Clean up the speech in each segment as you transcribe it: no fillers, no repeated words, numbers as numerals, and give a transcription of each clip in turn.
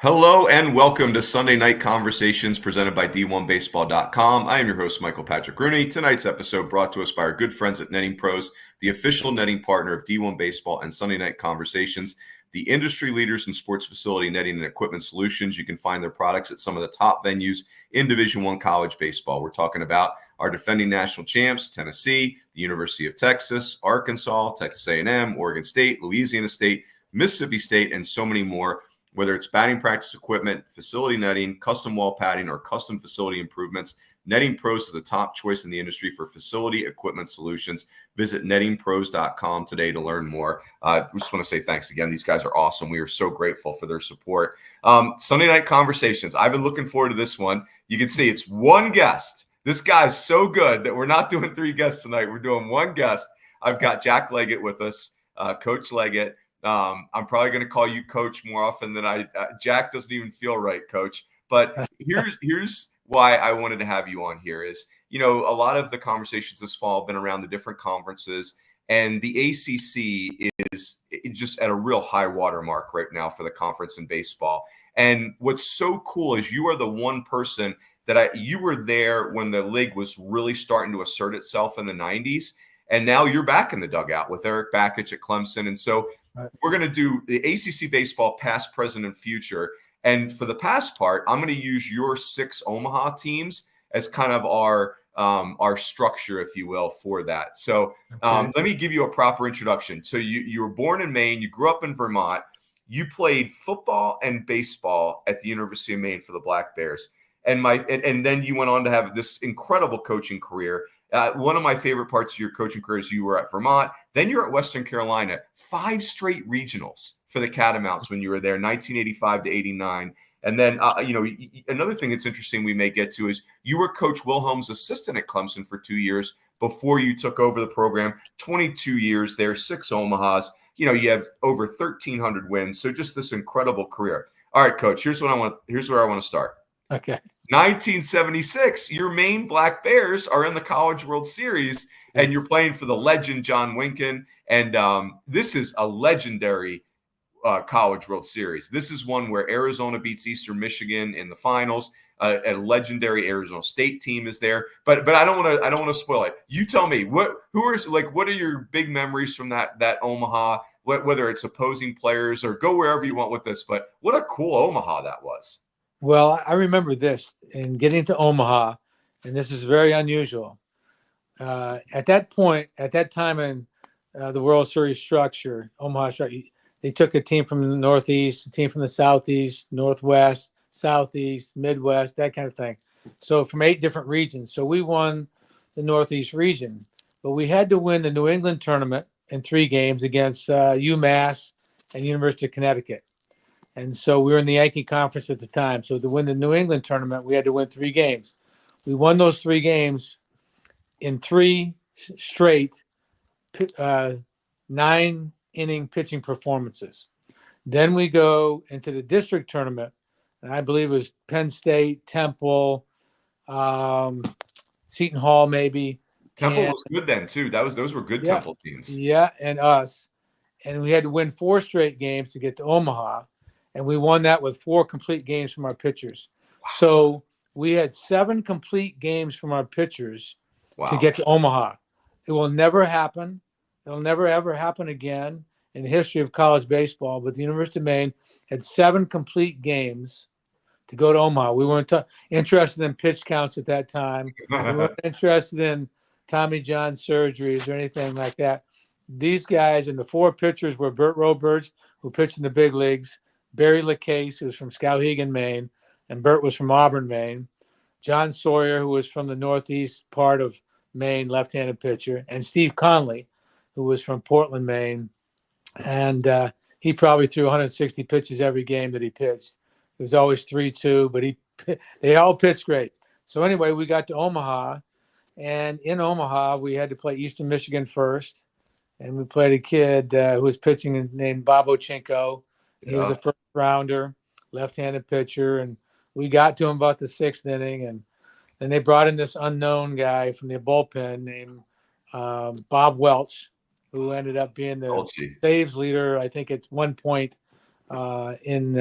Hello and welcome to Sunday Night Conversations presented by D1Baseball.com. I am your host, Michael Patrick Rooney. Tonight's episode brought to us by our good friends at Netting Pros, the official netting partner of D1 Baseball and Sunday Night Conversations, the industry leaders in sports facility netting and equipment solutions. You can find their products at some of the top venues in Division I college baseball. We're talking about our defending national champs, Tennessee, the University of Texas, Arkansas, Texas A&M, Oregon State, Louisiana State, Mississippi State, and so many more. Whether it's batting practice equipment, facility netting, custom wall padding, or custom facility improvements, Netting Pros is the top choice in the industry for facility equipment solutions. Visit nettingpros.com today to learn more. I just want to say thanks again. These guys are awesome. We are so grateful for their support. Sunday Night Conversations. I've been looking forward to this one. You can see it's one guest. This guy's so good that we're not doing three guests tonight. We're doing one guest. I've got Jack Leggett with us, Coach Leggett. I'm probably going to call you Coach more often than Jack doesn't even feel right, Coach. But here's why I wanted to have you on here is, a lot of the conversations this fall have been around the different conferences, and the ACC is just at a real high water mark right now for the conference in baseball. And what's so cool is you are the one person that you were there when the league was really starting to assert itself in the 90s. And now you're back in the dugout with Eric Bakich at Clemson. And so we're going to do the ACC baseball past, present, and future. And for the past part, I'm going to use your 6 Omaha teams as kind of our structure, if you will, for that. So let me give you a proper introduction. So you were born in Maine. You grew up in Vermont. You played football and baseball at the University of Maine for the Black Bears. And then you went on to have this incredible coaching career. One of my favorite parts of your coaching career is you were at Vermont. Then you're at Western Carolina. 5 straight regionals for the Catamounts when you were there, 1985 to 89. And then, another thing that's interesting we may get to is you were Coach Wilhelm's assistant at Clemson for 2 years before you took over the program. 22 years there, 6 Omahas. You have over 1,300 wins. So just this incredible career. All right, Coach. Here's where I want to start. Okay. 1976, your Maine Black Bears are in the College World Series, and you're playing for the legend John Winkin. And this is a legendary College World Series. This is one where Arizona beats Eastern Michigan in the finals. A legendary Arizona State team is there, but I don't want to spoil it. You tell me what are your big memories from that Omaha? Whether it's opposing players or go wherever you want with this, but what a cool Omaha that was. Well, I remember this in getting to Omaha, and this is very unusual. At that time in the World Series structure, Omaha structure, they took a team from the Northeast, a team from the Southeast, Northwest, Southeast, Midwest, that kind of thing. So from 8 different regions. So we won the Northeast region, but we had to win the New England tournament in 3 games against UMass and University of Connecticut. And so we were in the Yankee Conference at the time. So to win the New England tournament, we had to win 3 games. We won those 3 games in 3 straight 9-inning pitching performances. Then we go into the district tournament, and I believe it was Penn State, Temple, Seton Hall maybe. Temple was good then too. Those were good Temple teams. Yeah, and us. And we had to win 4 straight games to get to Omaha. And we won that with 4 complete games from our pitchers. Wow. So we had 7 complete games from our pitchers to get to Omaha. It will never happen. It'll never, ever happen again in the history of college baseball. But the University of Maine had 7 complete games to go to Omaha. We weren't interested in pitch counts at that time. We weren't interested in Tommy John surgeries or anything like that. These guys and the 4 pitchers were Burt Roberts, who pitched in the big leagues, Barry LaCase, who was from Skowhegan, Maine, and Burt was from Auburn, Maine. John Sawyer, who was from the northeast part of Maine, left-handed pitcher, and Steve Conley, who was from Portland, Maine. And he probably threw 160 pitches every game that he pitched. It was always 3-2, but they all pitched great. So anyway, we got to Omaha, and in Omaha, we had to play Eastern Michigan first, and we played a kid who was pitching named Bob Ochinko. He was a first-rounder, left-handed pitcher, and we got to him about the 6th inning, and then they brought in this unknown guy from the bullpen named Bob Welch, who ended up being the saves leader, I think, at one point in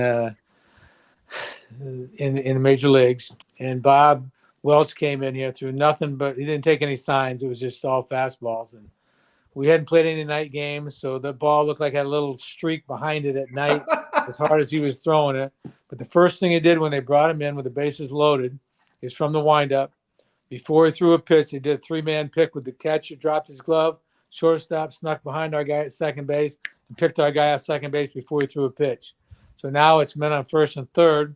in the major leagues. And Bob Welch came in here through nothing, but he didn't take any signs. It was just all fastballs. And we hadn't played any night games, so the ball looked like it had a little streak behind it at night as hard as he was throwing it. But the first thing he did when they brought him in with the bases loaded is from the windup. Before he threw a pitch, he did a three-man pick with the catcher, dropped his glove, shortstop snuck behind our guy at second base, and picked our guy at second base before he threw a pitch. So now it's men on first and third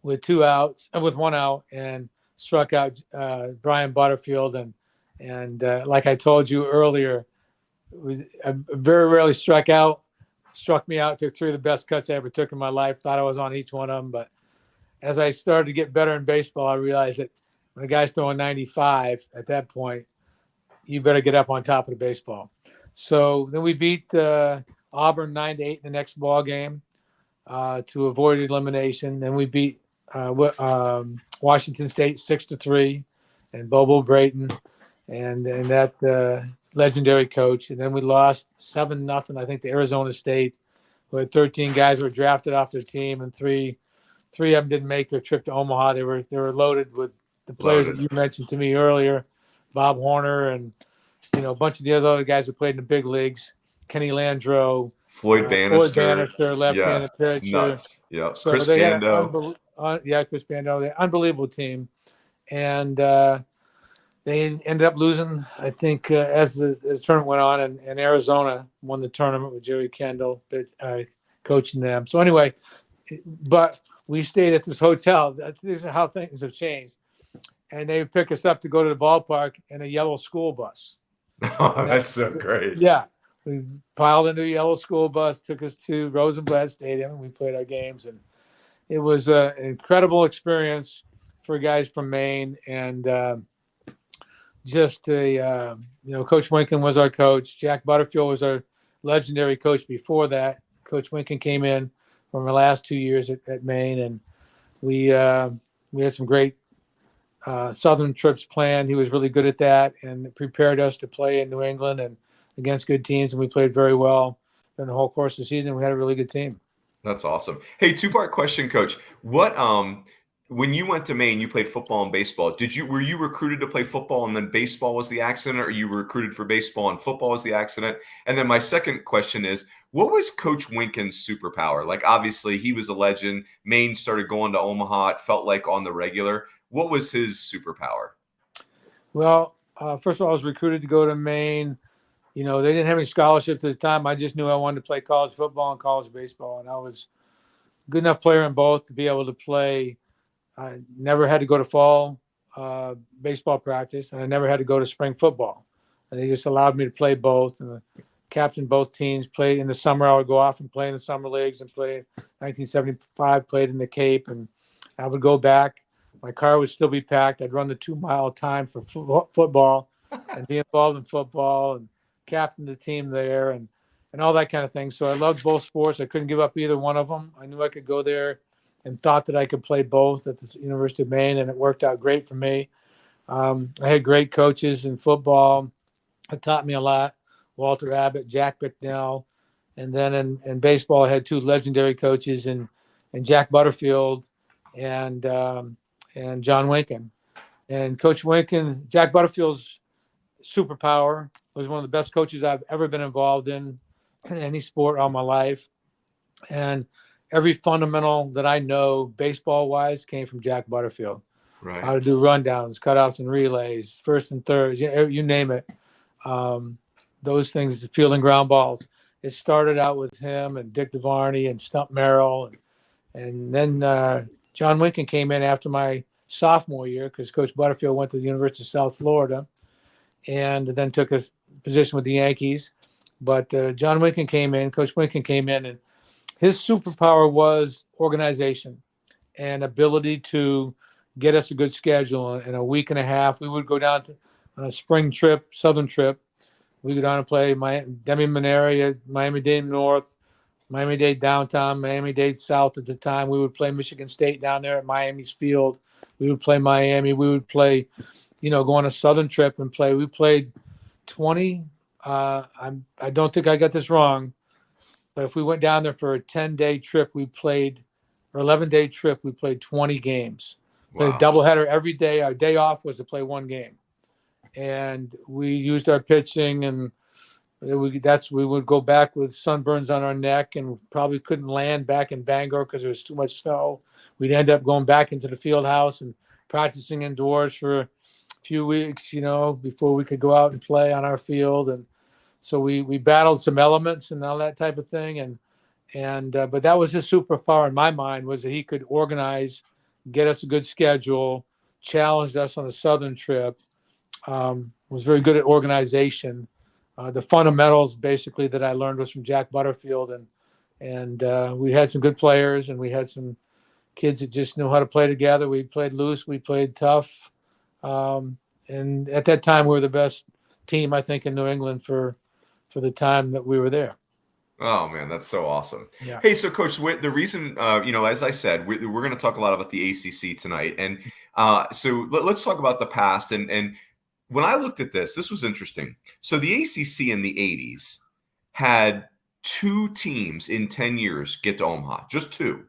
with with 1 out, and struck out Brian Butterfield. And like I told you earlier, I very rarely struck me out, took 3 of the best cuts I ever took in my life, thought I was on each one of them. But as I started to get better in baseball, I realized that when a guy's throwing 95 at that point, you better get up on top of the baseball. So then we beat Auburn 9-8 in the next ball game to avoid elimination. Then we beat Washington State 6-3, and Bobo Brayton and that legendary coach. And then we lost 7-0, I think, to Arizona State, who had 13 guys who were drafted off their team, and three of them didn't make their trip to Omaha. They were loaded with the players that you mentioned to me earlier, Bob Horner, and a bunch of the other guys who played in the big leagues, Kenny Landreau, Floyd Bannister, left-handed pitcher. Nuts. Yeah, So Chris they Bando. Chris Bando, the unbelievable team, and they ended up losing, I think, as the tournament went on, and Arizona won the tournament with Jerry Kendall coaching them. So anyway, but we stayed at this hotel. This is how things have changed. And they would pick us up to go to the ballpark in a yellow school bus. Oh, that's so great. Yeah. We piled into a yellow school bus, took us to Rosenblatt Stadium, and we played our games. And it was an incredible experience for guys from Maine. And Coach Winkin was our coach. Jack Butterfield was our legendary coach before that. Coach Winkin came in from the last 2 years at Maine, and we had some great Southern trips planned. He was really good at that and prepared us to play in New England and against good teams, and we played very well during the whole course of the season. We had a really good team. That's awesome. Hey, 2-part question, Coach. What when you went to Maine, you played football and baseball. Were you recruited to play football and then baseball was the accident, or you were recruited for baseball and football was the accident? And then my second question is, what was Coach Winkin's superpower? Like, obviously he was a legend. Maine started going to Omaha. It felt like on the regular. What was his superpower? Well, first of all, I was recruited to go to Maine. They didn't have any scholarships at the time. I just knew I wanted to play college football and college baseball, and I was a good enough player in both to be able to play. I never had to go to fall baseball practice, and I never had to go to spring football. And they just allowed me to play both. And I captained both teams. Played in the summer. I would go off and play in the summer leagues and play. 1975, played in the Cape, and I would go back. My car would still be packed. I'd run the 2-mile time for football and be involved in football and captain the team there and all that kind of thing. So I loved both sports. I couldn't give up either one of them. I knew I could go there and thought that I could play both at the University of Maine, and it worked out great for me. I had great coaches in football. It taught me a lot. Walter Abbott, Jack Bicknell. And then in baseball, I had 2 legendary coaches in Jack Butterfield and John Winkin. And Coach Winkin, Jack Butterfield's superpower was one of the best coaches I've ever been involved in any sport all my life. And every fundamental that I know baseball-wise came from Jack Butterfield. Right. How to do rundowns, cutouts and relays, first and third, you name it. Those things, fielding ground balls. It started out with him and Dick DeVarney and Stump Merrill. And then John Winkin came in after my sophomore year because Coach Butterfield went to the University of South Florida and then took a position with the Yankees. But John Winkin came in, Coach Winkin came in, and his superpower was organization and ability to get us a good schedule. In a week and a half, we would go down on a spring trip, southern trip. We go down and play Demi-Moon area, Miami-Dade North, Miami-Dade downtown, Miami-Dade South at the time. We would play Michigan State down there at Miami's field. We would play Miami. We would play, go on a southern trip and play. We played 20. I don't think I got this wrong, but if we went down there for a 10-day trip, we played or 11-day trip, we played 20 games. Played a Wow. doubleheader every day. Our day off was to play one game. And we used our pitching, and we would go back with sunburns on our neck and probably couldn't land back in Bangor because there was too much snow. We'd end up going back into the field house and practicing indoors for a few weeks, before we could go out and play on our field. And so we battled some elements and all that type of thing. But that was his superpower in my mind, was that he could organize, get us a good schedule, challenged us on a southern trip, was very good at organization. The fundamentals basically that I learned was from Jack Butterfield, and we had some good players, and we had some kids that just knew how to play together. We played loose, we played tough, and at that time we were the best team, I think, in New England for the time that we were there. Oh man, that's so awesome. Yeah. Hey, so Coach, the reason, as I said, we're going to talk a lot about the ACC tonight, and so let's talk about the past. And when I looked at this was interesting. So the ACC in the '80s had 2 teams in 10 years get to Omaha, just 2.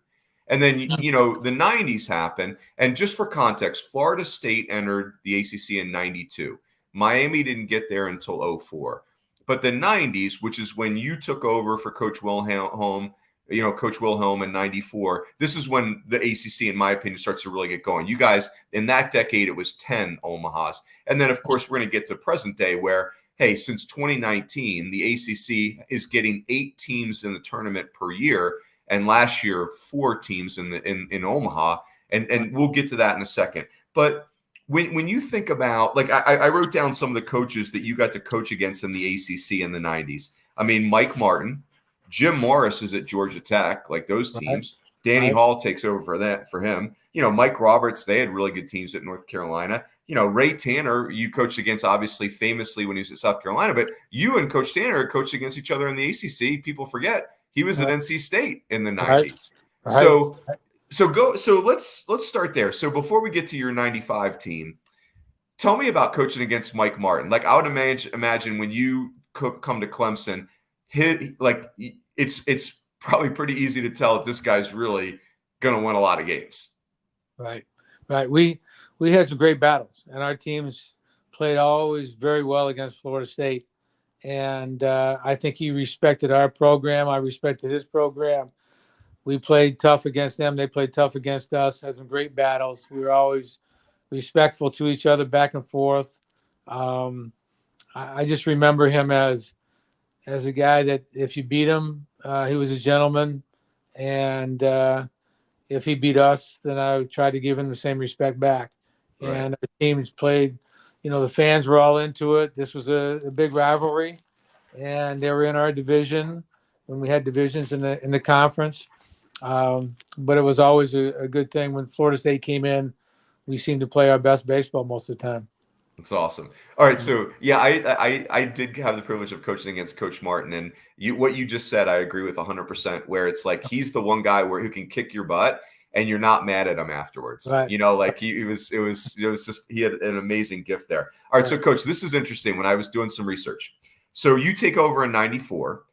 And then, the '90s happened. And just for context, Florida State entered the ACC in '92. Miami didn't get there until '04. But the '90s, which is when you took over for Coach Wilhelm, in '94, this is when the ACC, in my opinion, starts to really get going. You guys, in that decade, it was 10 Omahas. And then, of course, we're going to get to present day where, hey, since 2019, the ACC is getting 8 teams in the tournament per year. And last year, 4 teams in Omaha. And we'll get to that in a second. But when you think about, like, I wrote down some of the coaches that you got to coach against in the ACC in the '90s. I mean, Mike Martin, Jim Morris is at Georgia Tech, like those teams. Right. Danny Hall takes over for him. Mike Roberts, they had really good teams at North Carolina. Ray Tanner, you coached against, obviously, famously when he was at South Carolina. But you and Coach Tanner coached against each other in the ACC. People forget he was at NC State in the '90s. Right. So let's start there. So before we get to your '95 team, tell me about coaching against Mike Martin. Like, I would imagine when you come to Clemson, it's probably pretty easy to tell that this guy's really going to win a lot of games. Right. We had some great battles, and our teams played always very well against Florida State. And I think he respected our program. I respected his program. We played tough against them. They played tough against us. Had some great battles. We were always respectful to each other, back and forth. I just remember him as a guy that if you beat him, he was a gentleman. And if he beat us, then I tried to give him the same respect back. Right. And our teams played, the fans were all into it. This was a big rivalry. And they were in our division when we had divisions in the conference. But it was always a good thing. When Florida State came in, we seemed to play our best baseball most of the time. That's awesome. All right, so yeah, I did have the privilege of coaching against Coach Martin, and what you just said, I agree with 100%. Where it's like he's the one guy who can kick your butt, and you're not mad at him afterwards. Right. Like it was just, he had an amazing gift there. All right, so Coach, this is interesting. When I was doing some research, so you take over in '94.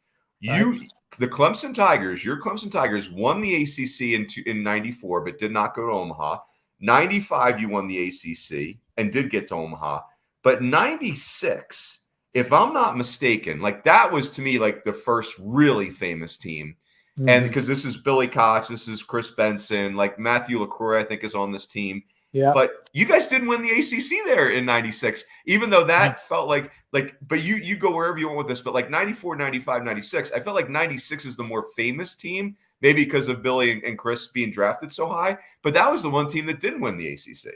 The Clemson Tigers, your Clemson Tigers won the ACC in '94, but did not go to Omaha. '95, you won the ACC and did get to Omaha. But '96, if I'm not mistaken, like that was to me like the first really famous team. Mm-hmm. And because this is Billy Koch, this is Chris Benson, like Matthew LaCroix, I think, is on this team. Yeah. But you guys didn't win the ACC there in '96, even though that felt like, but you go wherever you want with this, but like '94, '95, '96, I felt like '96 is the more famous team, maybe because of Billy and Chris being drafted so high, but that was the one team that didn't win the ACC.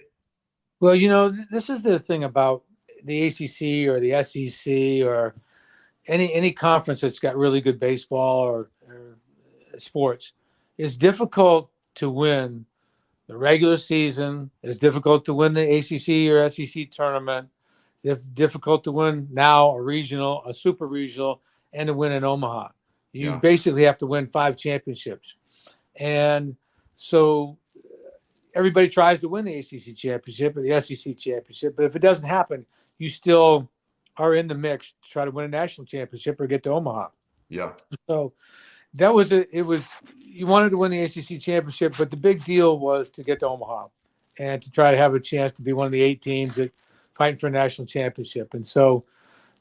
Well, this is the thing about the ACC or the SEC or any conference that's got really good baseball or sports. It's difficult to win the regular season. It's difficult to win the ACC or SEC tournament. It's difficult to win now a regional, a super regional, and to win in Omaha. You basically have to win 5 championships. And so everybody tries to win the ACC championship or the SEC championship. But if it doesn't happen, you still are in the mix to try to win a national championship or get to Omaha. Yeah. So it was you wanted to win the ACC championship, but the big deal was to get to Omaha and to try to have a chance to be one of the 8 teams that fighting for a national championship. And so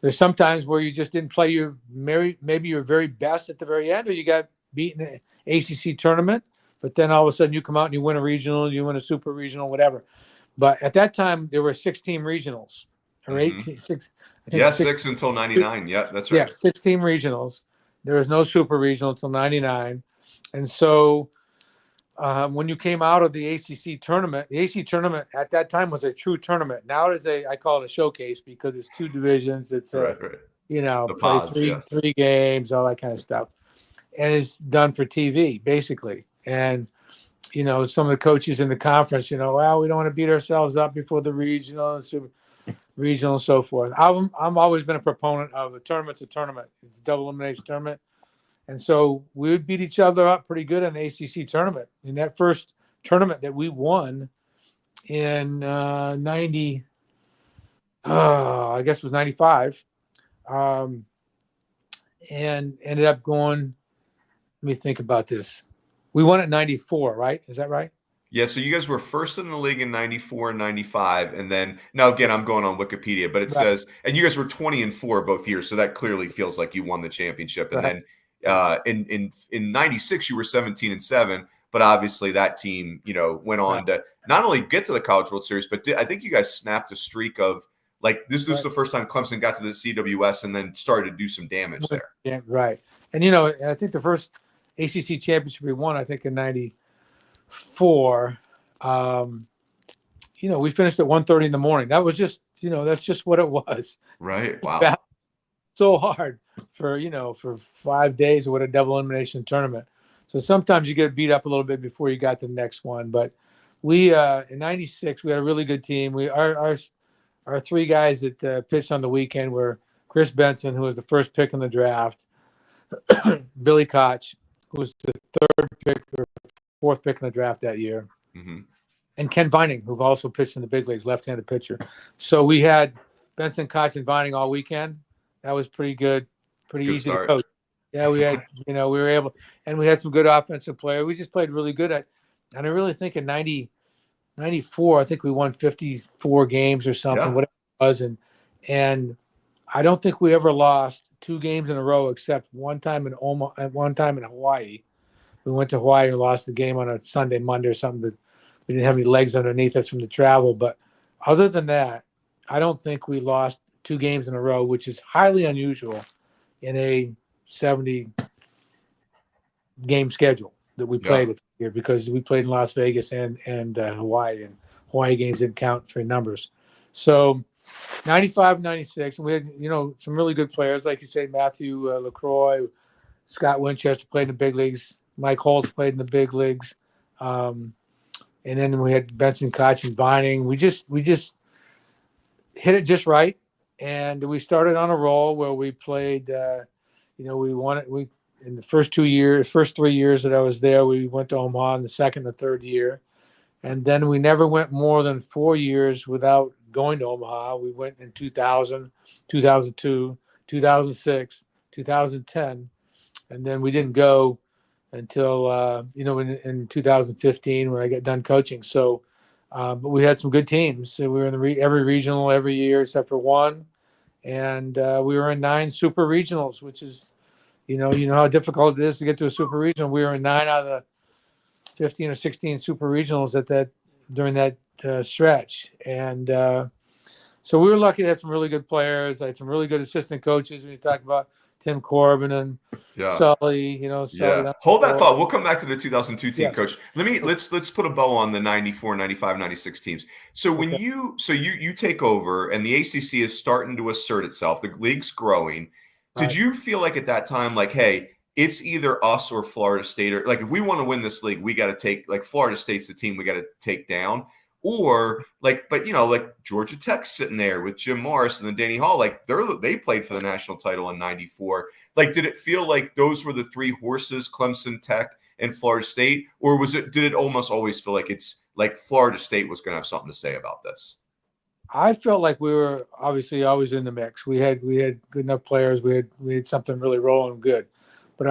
there's sometimes where you just didn't play maybe your very best at the very end, or you got beaten in the ACC tournament, but then all of a sudden you come out and you win a regional, you win a super regional, whatever. But at that time there were 6-team regionals or 18, 6, I think 6 until 99. Yeah, that's right. Yeah, 6-team regionals. There was no super regional until 99. And so when you came out of the ACC tournament, the ACC tournament at that time was a true tournament. Now it is I call it a showcase because it's 2 divisions. It's right. The play pods, three games, all that kind of stuff. And it's done for TV, basically. And, some of the coaches in the conference, well, we don't want to beat ourselves up before the regional and so forth. I'm always been a proponent of a tournament's a tournament. It's a double elimination tournament. And so we would beat each other up pretty good in the ACC tournament. In that first tournament that we won in 90, I guess it was 95, and ended up going, let me think about this. We won at 94, right? Is that right? Yeah, so you guys were first in the league in 94 and 95. And then, now again, I'm going on Wikipedia, but it says, and you guys were 20-4 both years. So that clearly feels like you won the championship. And then in 96, you were 17-7. But obviously that team, went on to not only get to the College World Series, but I think you guys snapped a streak of, like, this was the first time Clemson got to the CWS and then started to do some damage there. Yeah, right. And, I think the first ACC championship we won, I think in 94, we finished at 1:30 in the morning. That was just, that's just what it was. Right. Wow. So hard for 5 days of what a double elimination tournament. So sometimes you get beat up a little bit before you got to the next one. But we, in 96, we had a really good team. Our 3 guys that pitched on the weekend were Chris Benson, who was the first pick in the draft, Billy Koch, who was the 3rd pick or 4th pick in the draft that year, and Ken Vining, who also pitched in the big leagues, left-handed pitcher. So we had Benson, Koch, and Vining all weekend. That was pretty good, pretty easy to coach. Yeah, we had, we were able, and we had some good offensive players. We just played really good and I really think in 94, I think we won 54 games or something, whatever it was. And I don't think we ever lost 2 games in a row except one time in Omaha and one time in Hawaii. We went to Hawaii and lost the game on a Sunday, Monday or something. But we didn't have any legs underneath us from the travel. But other than that, I don't think we lost 2 games in a row, which is highly unusual in a 70-game schedule that we played here, because we played in Las Vegas and Hawaii, and Hawaii games didn't count for numbers. So 95, 96, and we had, some really good players. Like you say, Matthew LaCroix, Scott Winchester played in the big leagues. Mike Holtz played in the big leagues. And then we had Benson, Koch, and Vining. We just hit it just right. And we started on a roll where we played, we won it. In the first 3 years that I was there, we went to Omaha in the second and third year. And then we never went more than 4 years without going to Omaha. We went in 2000, 2002, 2006, 2010. And then we didn't go until, in 2015 when I got done coaching. So, but we had some good teams. So we were in every regional every year except for one. And we were in 9 super regionals, which is, you know how difficult it is to get to a super regional. We were in 9 out of the 15 or 16 super regionals during that stretch. And so we were lucky to have some really good players. I had some really good assistant coaches. When you talk about Tim Corbin and Sully, Sully. Hold that thought. We'll come back to the 2002 team, Coach. Let's put a bow on the 94, 95, 96 teams. So when you take over and the ACC is starting to assert itself, the league's growing. Did you feel like at that time, like, hey, it's either us or Florida State, or like if we want to win this league, we got to take, like, Florida State's the team we got to take down, or like Georgia Tech's sitting there with Jim Morris and then Danny Hall, like they played for the national title in 94. Like, did it feel like those were the 3 horses, Clemson, Tech, and Florida State, or did it almost always feel like it's like Florida State was going to have something to say about this? I felt like we were obviously always in the mix. We had good enough players. We had something really rolling good. But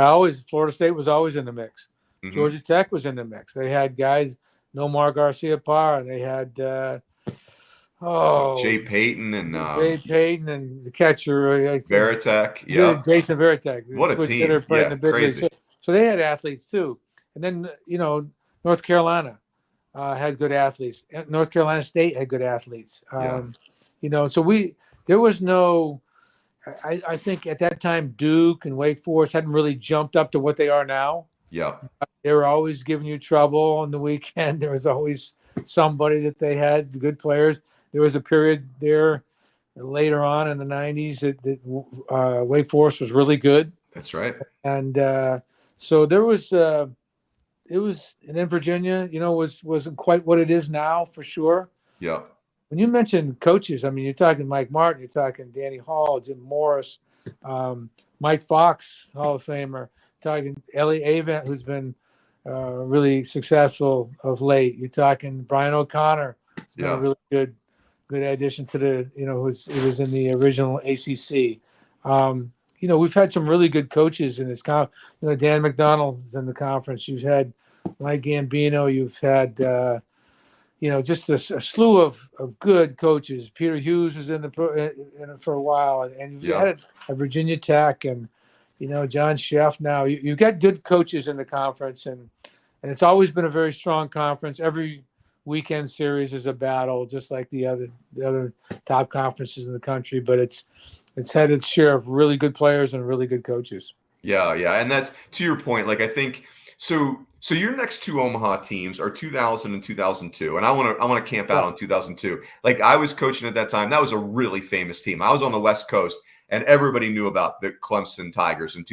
Florida State was always in the mix. Mhm. Georgia Tech was in the mix. They had guys, Nomar Garcia-Parra. They had Jay Payton and Jay Payton and the catcher, I think Veritek. Yep. Jason Veritek, the What a switch hitter, team. played in Yeah, the big leagues. crazy. So they had athletes too. And then North Carolina had good athletes. North Carolina State had good athletes. Yeah. So there was no. I think at that time Duke and Wake Forest hadn't really jumped up to what they are now. Yep. They were always giving you trouble on the weekend. There was always somebody that they had good players. There was a period there later on in the 90s that Wake Forest was really good. That's right. And so there was it was, and then Virginia, wasn't quite what it is now for sure. Yep. When you mention coaches, I mean, you're talking Mike Martin, you're talking Danny Hall, Jim Morris, Mike Fox, Hall of Famer, talking Ellie Avent, who's been really successful of late. You're talking Brian O'Connor, who's been a Yeah. really good addition to the, he was in the original ACC. We've had some really good coaches in this Dan McDonald's in the conference. You've had Mike Gambino. You've had, just a slew of good coaches. Peter Hughes was in it for a while, and you've Yeah. had a Virginia Tech and, John Sheff. Now you've got good coaches in the conference, and it's always been a very strong conference. Every weekend series is a battle, just like the other top conferences in the country. But it's had its share of really good players and really good coaches. Yeah, yeah. And that's to your point. Like I think so your next two Omaha teams are 2000 and 2002. And I want to camp out on 2002. Like I was coaching at that time. That was a really famous team. I was on the West Coast and everybody knew about the Clemson Tigers and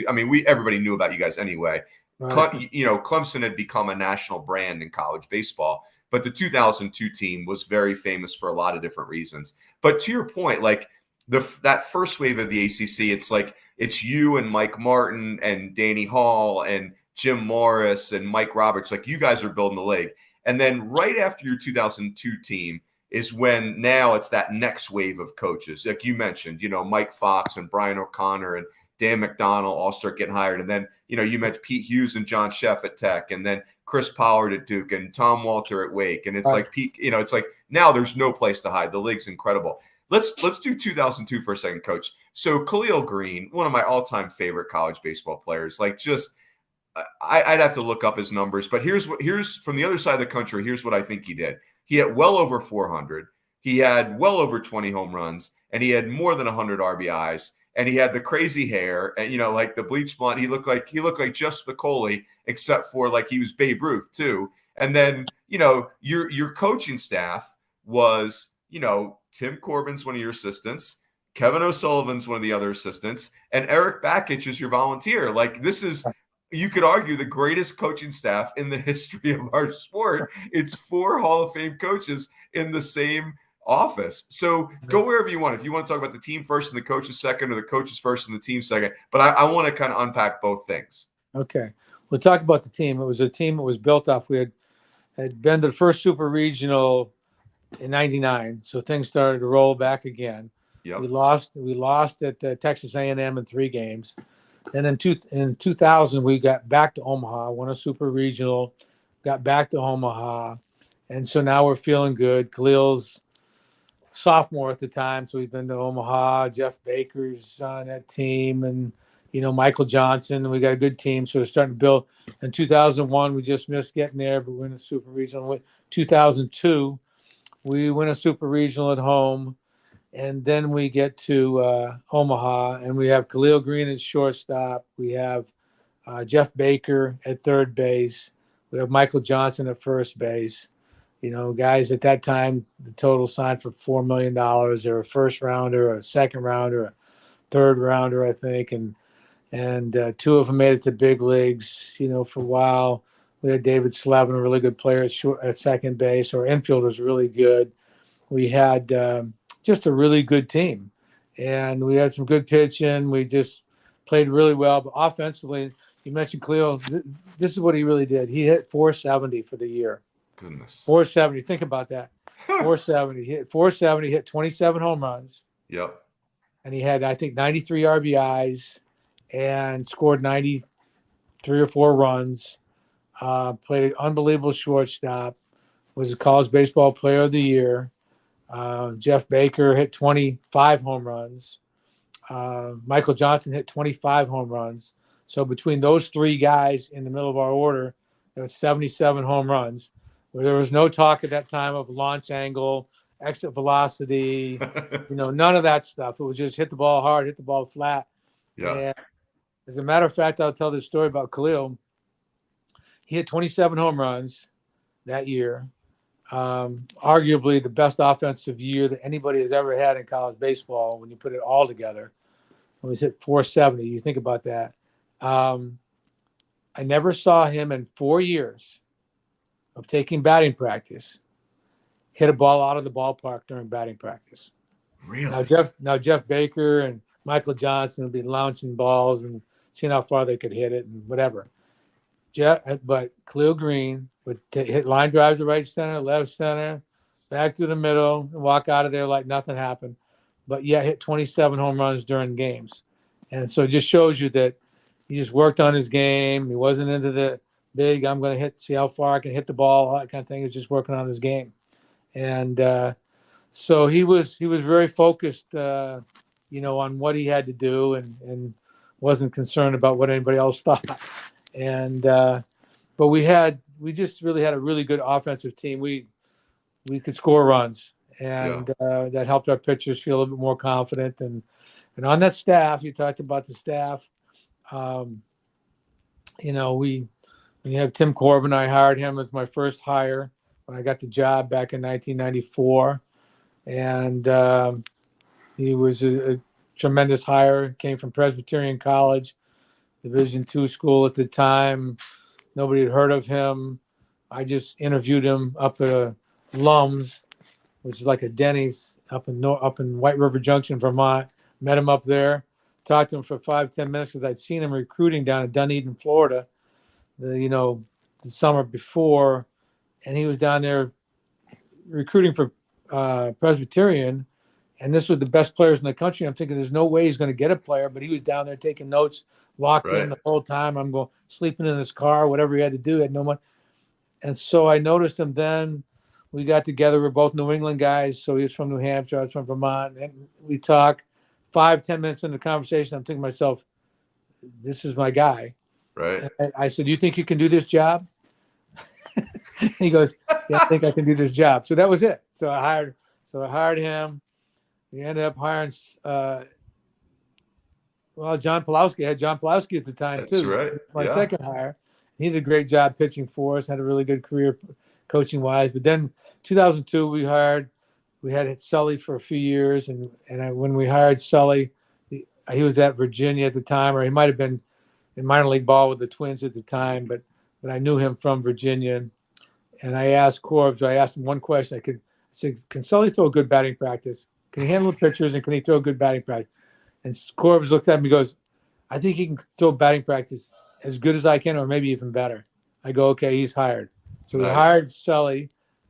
everybody knew about you guys anyway. Right. Clemson had become a national brand in college baseball, but the 2002 team was very famous for a lot of different reasons. But to your point, like that first wave of the ACC, it's like it's you and Mike Martin and Danny Hall and Jim Morris and Mike Roberts. Like you guys are building the league. And then right after your 2002 team is when now it's that next wave of coaches. Like you mentioned, Mike Fox and Brian O'Connor and Dan McDonald all start getting hired. And then, you mentioned Pete Hughes and John Sheff at Tech, and then Chris Pollard at Duke and Tom Walter at Wake. And it's like Pete, it's like now there's no place to hide. The league's incredible. Let's do 2002 for a second, Coach. So Khalil Green, one of my all-time favorite college baseball players, like just I'd have to look up his numbers, but here's from the other side of the country. Here's what I think he did. He had well over 400. He had well over 20 home runs, and he had more than 100 RBIs. And he had the crazy hair, and like the bleach blonde. He looked like Just Spicoli, except for like he was Babe Ruth too. And then your coaching staff was Tim Corbin's one of your assistants, Kevin O'Sullivan's one of the other assistants, and Eric Bakich is your volunteer. Like this is, you could argue, the greatest coaching staff in the history of our sport. It's 4 Hall of Fame coaches in the same office. So go wherever you want. If you want to talk about the team first and the coaches second, or the coaches first and the team second. But I want to kind of unpack both things. Okay. We'll talk about the team. It was a team that was built off. We had been to the first super regional in '99, so things started to roll back again. Yep. We lost at Texas A&M in 3 games. And in 2000, we got back to Omaha, won a super regional, got back to Omaha. And so now we're feeling good. Khalil's sophomore at the time, so we've been to Omaha. Jeff Baker's on that team, and Michael Johnson. We got a good team, so we're starting to build. In 2001, we just missed getting there, but we're in a super regional. 2002, we win a super regional at home, and then we get to Omaha, and we have Khalil Green at shortstop. We have Jeff Baker at third base. We have Michael Johnson at first base. Guys at that time, the total signed for $4 million. They're a first rounder, a second rounder, a third rounder, I think. And 2 of them made it to big leagues, for a while. We had David Slevin, a really good player at second base. Our infield was really good. We had just a really good team. And we had some good pitching. We just played really well. But offensively, you mentioned Khalil. This is what he really did. He hit 470 for the year. Goodness. 470. Think about that. 470. He hit 470, hit 27 home runs. Yep. And he had, I think, 93 RBIs and scored 93 or 4 runs. played an unbelievable shortstop, was a college baseball player of the year. Jeff Baker hit 25 home runs. Michael Johnson hit 25 home runs. So between those three guys in the middle of our order, there was 77 home runs, where there was no talk at that time of launch angle, exit velocity, none of that stuff. It was just hit the ball hard, hit the ball flat. Yeah. And as a matter of fact, I'll tell this story about Khalil. He hit 27 home runs that year. Arguably the best offensive year that anybody has ever had in college baseball when you put it all together. It was hit 470. You think about that. I never saw him in 4 years of taking batting practice hit a ball out of the ballpark during batting practice. Really? Now Jeff Baker and Michael Johnson would be launching balls and seeing how far they could hit it and whatever. But Khalil Green would hit line drives to right center, left center, back to the middle, and walk out of there like nothing happened. But yet hit 27 home runs during games. And so it just shows you that he just worked on his game. He wasn't into the big, I'm going to see how far I can hit the ball, all that kind of thing. He was just working on his game. And so he was very focused, on what he had to do and wasn't concerned about what anybody else thought. And but we just really had a really good offensive team. We could score runs, and that helped our pitchers feel a little bit more confident. And on that staff, you talked about the staff. When you have Tim Corbin, I hired him as my first hire when I got the job back in 1994, and he was a tremendous hire. Came from Presbyterian College, Division II school at the time. Nobody had heard of him. I just interviewed him up at Lum's, which is like a Denny's up in White River Junction, Vermont. Met him up there. Talked to him for 5-10 minutes because I'd seen him recruiting down in Dunedin, Florida, the summer before, and he was down there recruiting for Presbyterian, and this was the best players in the country. I'm thinking there's no way he's going to get a player, but he was down there taking notes, locked in the whole time. I'm going sleeping in his car, whatever he had to do, had no money. And so I noticed him then. We got together. We're both New England guys, so he was from New Hampshire, I was from Vermont, and we talked. 5-10 minutes into the conversation, I'm thinking to myself, this is my guy. Right. And I said, do you think you can do this job? He goes, yeah, I think I can do this job. So that was it. So I hired him. We ended up hiring John Pulowski. I had John Pulowski at the time, That's too. right. My second hire. He did a great job pitching for us, had a really good career coaching-wise. But then 2002, we had Sully for a few years. And when we hired Sully, he was at Virginia at the time, or he might have been in minor league ball with the Twins at the time. But I knew him from Virginia. And I asked Corbs, I asked him one question. I said, can Sully throw a good batting practice? Can he handle the pitchers, and can he throw a good batting practice? And Corbs looked at me and goes, I think he can throw batting practice as good as I can, or maybe even better. I go, okay, he's hired. So we hired Sully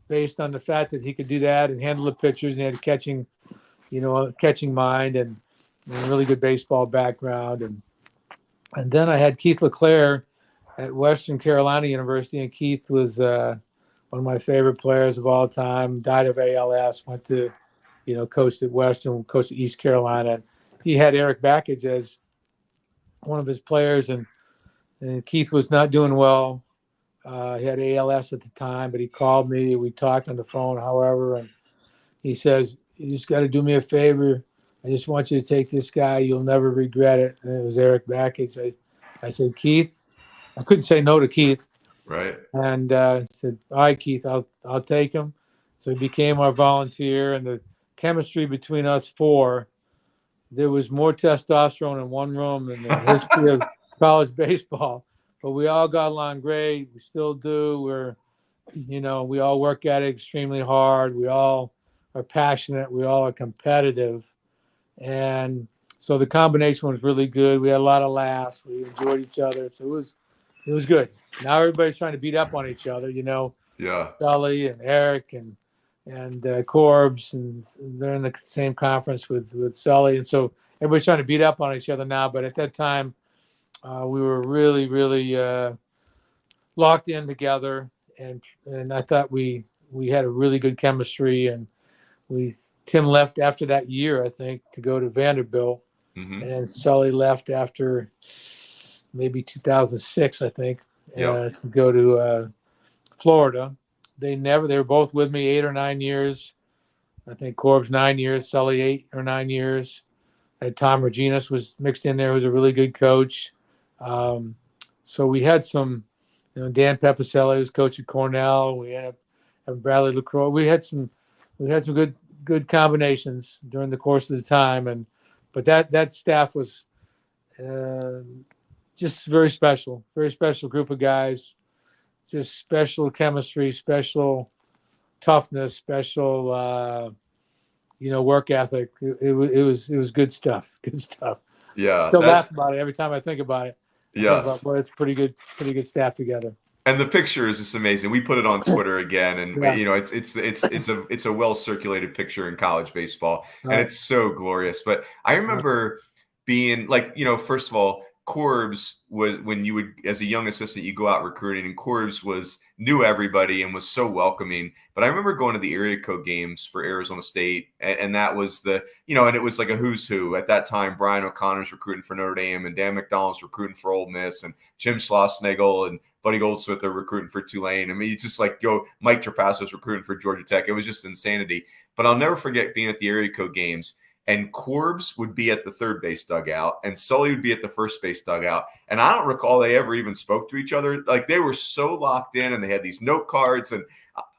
based on the fact that he could do that and handle the pitchers, and he had a catching mind and a really good baseball background. And then I had Keith LeClaire at Western Carolina University, and Keith was one of my favorite players of all time. Died of ALS. Went to, coached at Western, coached at East Carolina. He had Eric Backage as one of his players, and Keith was not doing well. He had ALS at the time, but he called me. We talked on the phone, however, and he says, you just got to do me a favor. I just want you to take this guy. You'll never regret it. And it was Eric Backage. I said, Keith, I couldn't say no to Keith. Right. And said, all right, Keith, I'll take him. So he became our volunteer, and the chemistry between us four, there was more testosterone in one room in the history of college baseball. But we all got along great. We still do. We all work at it extremely hard. We all are passionate. We all are competitive. And so the combination was really good. We had a lot of laughs. We enjoyed each other. So it was good. Now everybody's trying to beat up on each other, Yeah. Sully and Eric and Corbs, and they're in the same conference with Sully. And so everybody's trying to beat up on each other now. But at that time, we were really, really locked in together, and I thought we had a really good chemistry. And Tim left after that year, I think, to go to Vanderbilt, Mm-hmm. and Sully left after maybe 2006, I think, Yep. to go to Florida. They were both with me 8 or 9 years. I think Corb's 9 years, Sully 8 or 9 years. I had Tom Reginas was mixed in there, who was a really good coach. So we had some, Dan Pepicelli was coach at Cornell. We had Bradley LaCroix. We had some good combinations during the course of the time, but that staff was just very special group of guys, just special chemistry, special toughness, special work ethic. It was good stuff. Good stuff. Yeah. Still laugh about it every time I think about it. I think about, Yes. boy, it's pretty good staff together. And the picture is just amazing. We put it on Twitter again, and Yeah. it's a well circulated picture in college baseball, and Right. it's so glorious. But I remember being like, first of all, Corbs was when you would, as a young assistant, you go out recruiting, and Corbs knew everybody and was so welcoming. But I remember going to the area code games for Arizona State, and that was and it was like a who's who at that time. Brian O'Connor's recruiting for Notre Dame, and Dan McDonald's recruiting for Ole Miss, and Jim Schlossnagle and Buddy Goldsmith are recruiting for Tulane. I mean, you just like go Mike Trapasso's recruiting for Georgia Tech. It was just insanity. But I'll never forget being at the area code games, and Corbs would be at the third base dugout, and Sully would be at the first base dugout. And I don't recall they ever even spoke to each other. Like, they were so locked in, and they had these note cards. And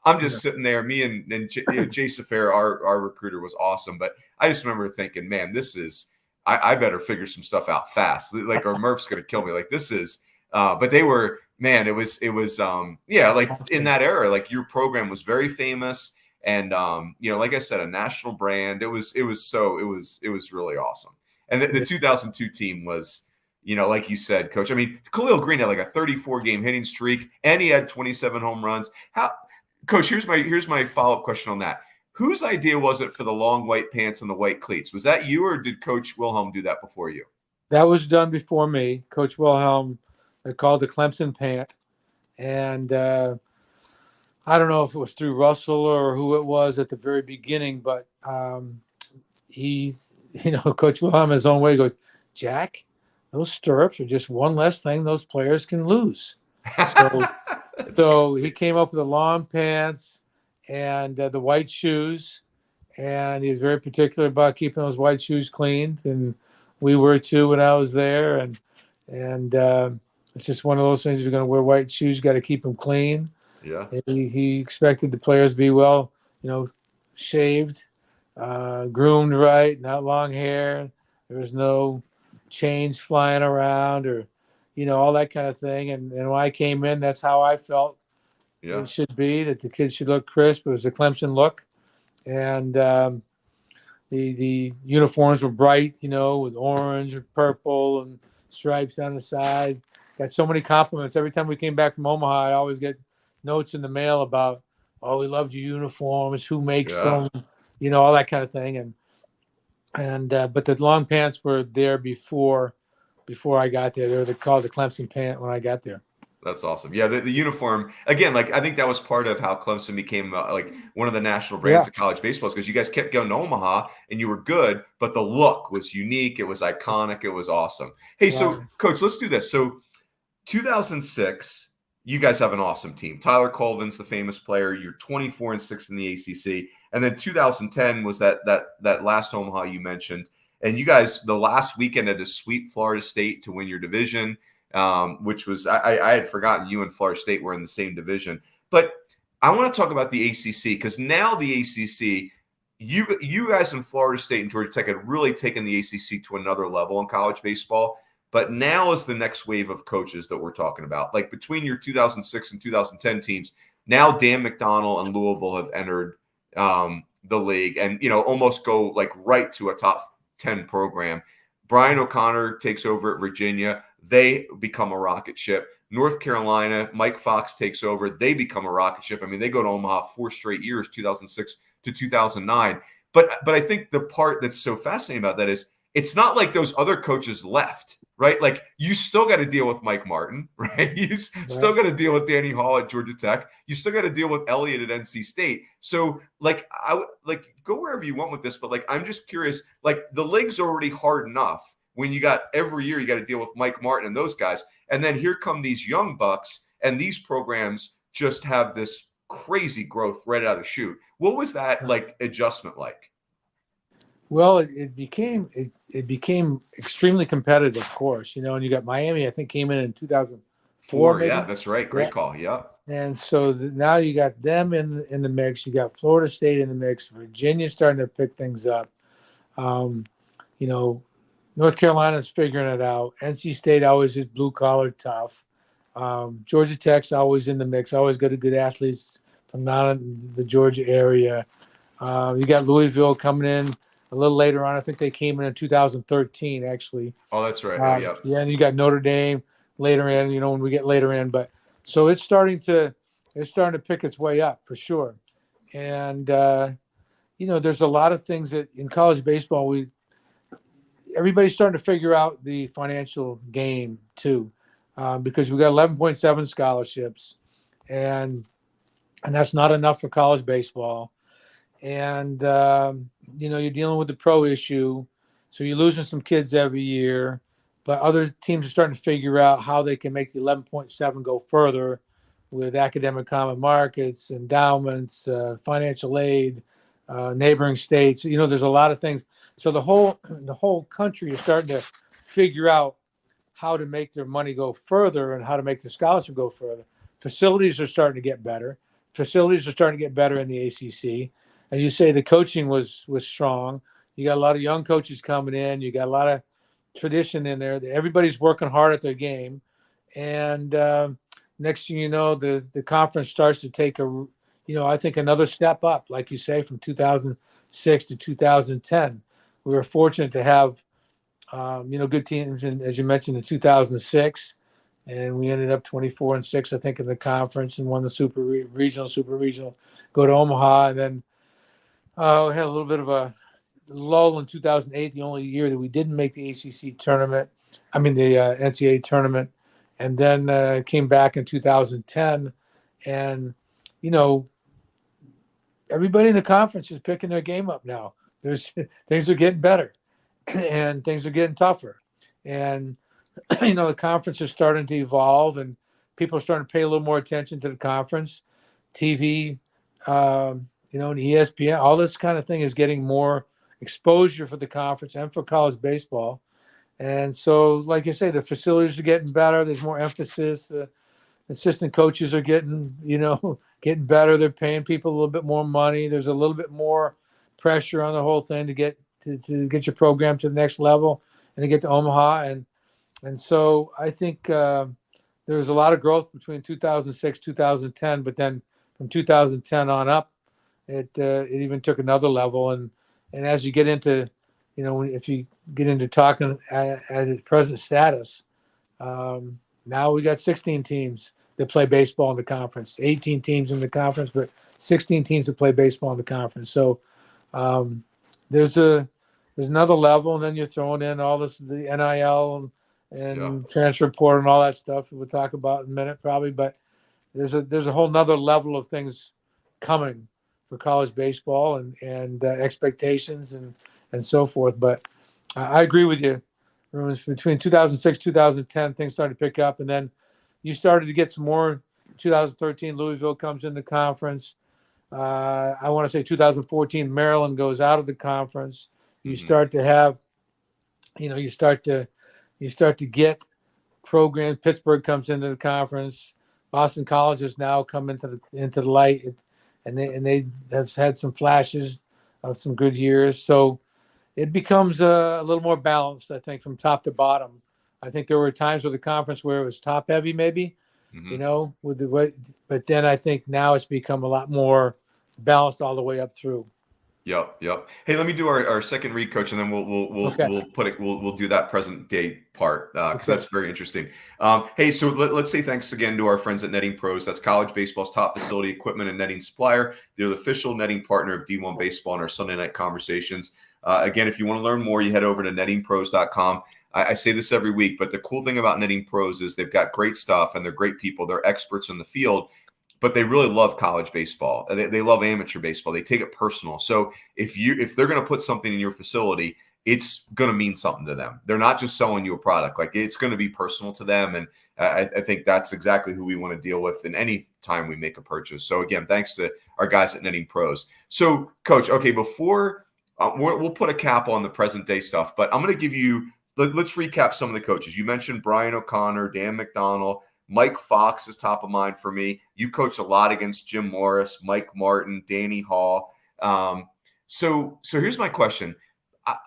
I'm just sitting there. Me and Jay Safair, our recruiter, was awesome. But I just remember thinking, man, this is I better figure some stuff out fast. Like, or Murph's going to kill me. Like, this is. But they were. Man, it was like in that era, like your program was very famous, and like I said, a national brand. It was really awesome. And the 2002 team was, like you said, Coach. I mean, Khalil Green had like a 34 game hitting streak, and he had 27 home runs. Coach? Here's my follow-up question on that. Whose idea was it for the long white pants and the white cleats? Was that you, or did Coach Wilhelm do that before you? That was done before me. Coach Wilhelm. They called the Clemson pant, and I don't know if it was through Russell or who it was at the very beginning, but Coach Wilhelm, his own way, goes, Jack, those stirrups are just one less thing those players can lose. So he came up with the long pants and the white shoes, and he was very particular about keeping those white shoes cleaned, and we were too when I was there, and it's just one of those things. If you're going to wear white shoes, you got to keep them clean. Yeah. He expected the players to be well, shaved, groomed right, not long hair. There was no chains flying around or, all that kind of thing. And when I came in, that's how I felt it should be, that the kids should look crisp. It was a Clemson look. And the uniforms were bright, with orange or purple and stripes on the side. Got so many compliments. Every time we came back from Omaha, I always get notes in the mail about, oh, we loved your uniforms, who makes them, all that kind of thing. But the long pants were there before I got there. They were called the Clemson pant when I got there. That's awesome. Yeah, the uniform, again, like I think that was part of how Clemson became like one of the national brands of college baseball, because you guys kept going to Omaha and you were good, but the look was unique. It was iconic. It was awesome. Hey, so Coach, let's do this. So 2006, you guys have an awesome team. Tyler Colvin's the famous player. You're 24-6 in the ACC. And then 2010 was that last Omaha you mentioned. And you guys, the last weekend, had to sweep Florida State to win your division. Which was I had forgotten you and Florida State were in the same division. But I want to talk about the ACC, because now the ACC, you guys in Florida State and Georgia Tech had really taken the ACC to another level in college baseball. But now is the next wave of coaches that we're talking about. Like between your 2006 and 2010 teams, now Dan McDonald and Louisville have entered the league and, almost go like right to a top 10 program. Brian O'Connor takes over at Virginia. They become a rocket ship. North Carolina, Mike Fox takes over. They become a rocket ship. I mean, they go to Omaha 4 straight years, 2006 to 2009. But I think the part that's so fascinating about that is it's not like those other coaches left, right? Like you still got to deal with Mike Martin, right? You still got to deal with Danny Hall at Georgia Tech. You still got to deal with Elliott at NC State. So like go wherever you want with this, but like I'm just curious, like the league's already hard enough when you got every year you got to deal with Mike Martin and those guys. And then here come these young bucks, and these programs just have this crazy growth right out of the chute. What was that like adjustment like? Well, it became extremely competitive, of course, and you got Miami, I think came in 2004, maybe. Yeah, that's right. Great call. Yeah. And so now you got them in the mix. You got Florida State in the mix. Virginia starting to pick things up. North Carolina's figuring it out. NC State always is blue collar tough. Georgia Tech's always in the mix. Always got good athletes from not in the Georgia area. You got Louisville coming in a little later on. I think they came in 2013, actually. Oh, that's right. Yeah, and you got Notre Dame later in. When we get later in, but so it's starting to pick its way up for sure. And there's a lot of things that in college baseball everybody's starting to figure out the financial game too, because we got 11.7 scholarships, and that's not enough for college baseball. And you're dealing with the pro issue, so you're losing some kids every year. But other teams are starting to figure out how they can make the 11.7 go further with academic common markets, endowments, financial aid, neighboring states. There's a lot of things. So the whole country is starting to figure out how to make their money go further and how to make their scholarship go further. Facilities are starting to get better. Facilities are starting to get better in the ACC. As you say, the coaching was strong. You got a lot of young coaches coming in. You got a lot of tradition in there. Everybody's working hard at their game. And next thing you know, the conference starts to take I think another step up, like you say, from 2006 to 2010. We were fortunate to have, good teams, and as you mentioned, in 2006, and we ended up 24-6, I think, in the conference, and won the super regional, go to Omaha, and then we had a little bit of a lull in 2008, the only year that we didn't make the ACC tournament. I mean, the NCAA tournament, and then came back in 2010, and everybody in the conference is picking their game up now. Things are getting better, and things are getting tougher, and the conference is starting to evolve, and people are starting to pay a little more attention to the conference. TV, and ESPN, all this kind of thing is getting more exposure for the conference and for college baseball. And so, like I say, the facilities are getting better. There's more emphasis. The assistant coaches are getting better. They're paying people a little bit more money. There's a little bit more pressure on the whole thing to get your program to the next level and to get to Omaha. And so I think there was a lot of growth between 2006, 2010, but then from 2010 on up, it even took another level. And as you get into, if you get into talking at its present status, now we got 16 teams that play baseball in the conference, 18 teams in the conference, but 16 teams that play baseball in the conference. So there's another level, and then you're throwing in all this, the NIL and transfer portal and all that stuff we'll talk about in a minute probably. But there's a whole nother level of things coming for college baseball and expectations and so forth. But I agree with you. Between 2006, 2010, things started to pick up, and then you started to get some more. 2013, Louisville comes in the conference. I want to say 2014, Maryland goes out of the conference. You start to have, you start to get programs. Pittsburgh comes into the conference. Boston College has now come into the light, and they have had some flashes of some good years. So it becomes a little more balanced, I think, from top to bottom. I think there were times with the conference where it was top heavy, maybe, with the way, but then I think now it's become a lot more balanced all the way up through. Yep. Hey, let me do our second read, coach, and then we'll do that present day part because that's very interesting. Hey, so let's say thanks again to our friends at Netting Pros. That's college baseball's top facility equipment and netting supplier. They're the official netting partner of D1 Baseball in our Sunday night conversations. Again, if you want to learn more, you head over to nettingpros.com. I say this every week, but the cool thing about Netting Pros is they've got great stuff and they're great people. They're experts in the field, but they really love college baseball. They love amateur baseball. They take it personal. So if they're going to put something in your facility, it's going to mean something to them. They're not just selling you a product. Like, it's going to be personal to them. And I think that's exactly who we want to deal with in any time we make a purchase. So again, thanks to our guys at Netting Pros. So Coach, okay, before we'll put a cap on the present day stuff, but I'm going to give you, let's recap some of the coaches. You mentioned Brian O'Connor, Dan McDonald, Mike Fox is top of mind for me. You coached a lot against Jim Morris, Mike Martin, Danny Hall. So here's my question.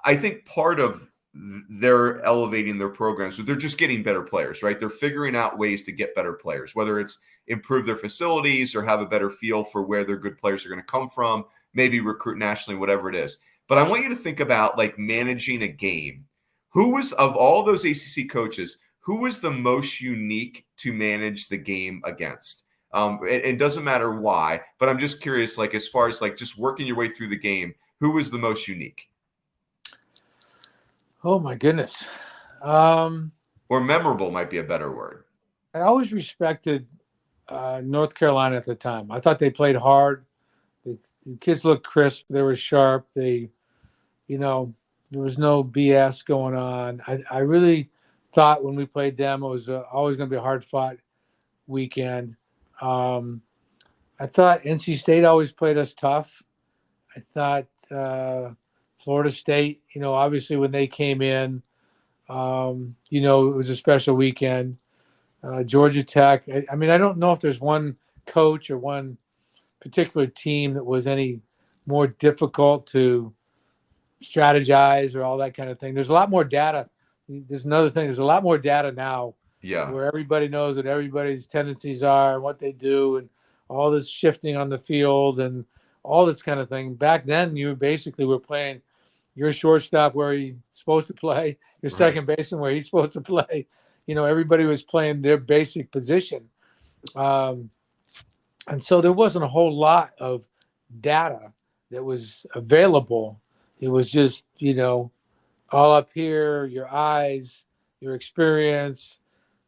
I think part of they're elevating their programs, so they're just getting better players, right? They're figuring out ways to get better players, whether it's improve their facilities or have a better feel for where their good players are going to come from, maybe recruit nationally, whatever it is. But I want you to think about like managing a game. Who was, of all those ACC coaches, who was the most unique to manage the game against? It doesn't matter why, but I'm just curious, like, as far as like just working your way through the game, who was the most unique? Oh my goodness. Or memorable might be a better word. I always respected North Carolina at the time. I thought they played hard. The kids looked crisp. They were sharp. There was no BS going on. I really thought when we played them, it was always going to be a hard-fought weekend. I thought NC State always played us tough. I thought Florida State, obviously when they came in, it was a special weekend. Georgia Tech. I mean, I don't know if there's one coach or one particular team that was any more difficult to strategize or all that kind of thing. There's a lot more data. There's another thing. There's a lot more data now, where everybody knows what everybody's tendencies are and what they do, and all this shifting on the field and all this kind of thing. Back then, you basically were playing your shortstop where he's supposed to play, your second baseman where he's supposed to play. Everybody was playing their basic position. And so there wasn't a whole lot of data that was available. It was just, all up here, your eyes, your experience,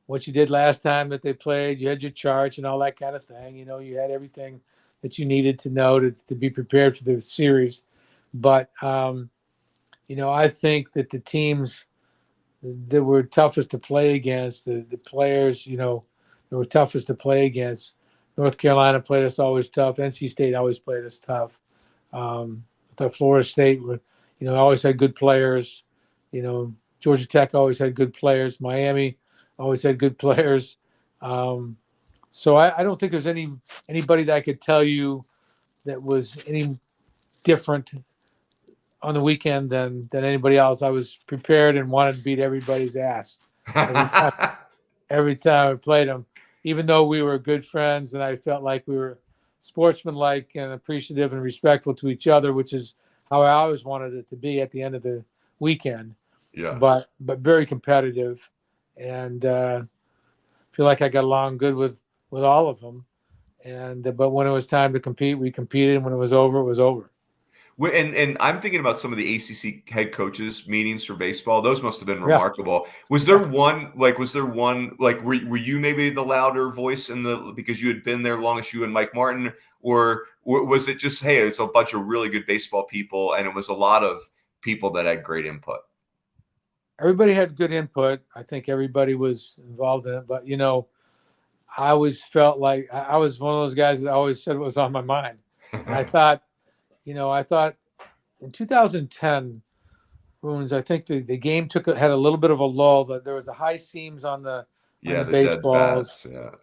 what you did last time that they played. You had your charts and all that kind of thing. You had everything that you needed to know to be prepared for the series. But, I think that the teams that were toughest to play against, the players, that were toughest to play against, North Carolina played us always tough. NC State always played us tough. The Florida State, always had good players. Georgia Tech always had good players. Miami always had good players. So I don't think there's anybody that I could tell you that was any different on the weekend than anybody else. I was prepared and wanted to beat everybody's ass every time I played them, even though we were good friends and I felt like we were sportsmanlike and appreciative and respectful to each other, which is how I always wanted it to be at the end of the weekend. Yeah. But very competitive, and feel like I got along good with all of them. But when it was time to compete, we competed, and when it was over, it was over. And I'm thinking about some of the ACC head coaches meetings for baseball. Those must have been remarkable. Was there one like were you maybe the louder voice because you had been there longest, you and Mike Martin, or was it just, hey, it's a bunch of really good baseball people and it was a lot of people that had great input? Everybody had good input. I think everybody was involved in it, but I always felt like I was one of those guys that always said what was on my mind. And I thought in 2010, Roons, I think the game had a little bit of a lull. That there was a high seams on the baseballs, dead bats,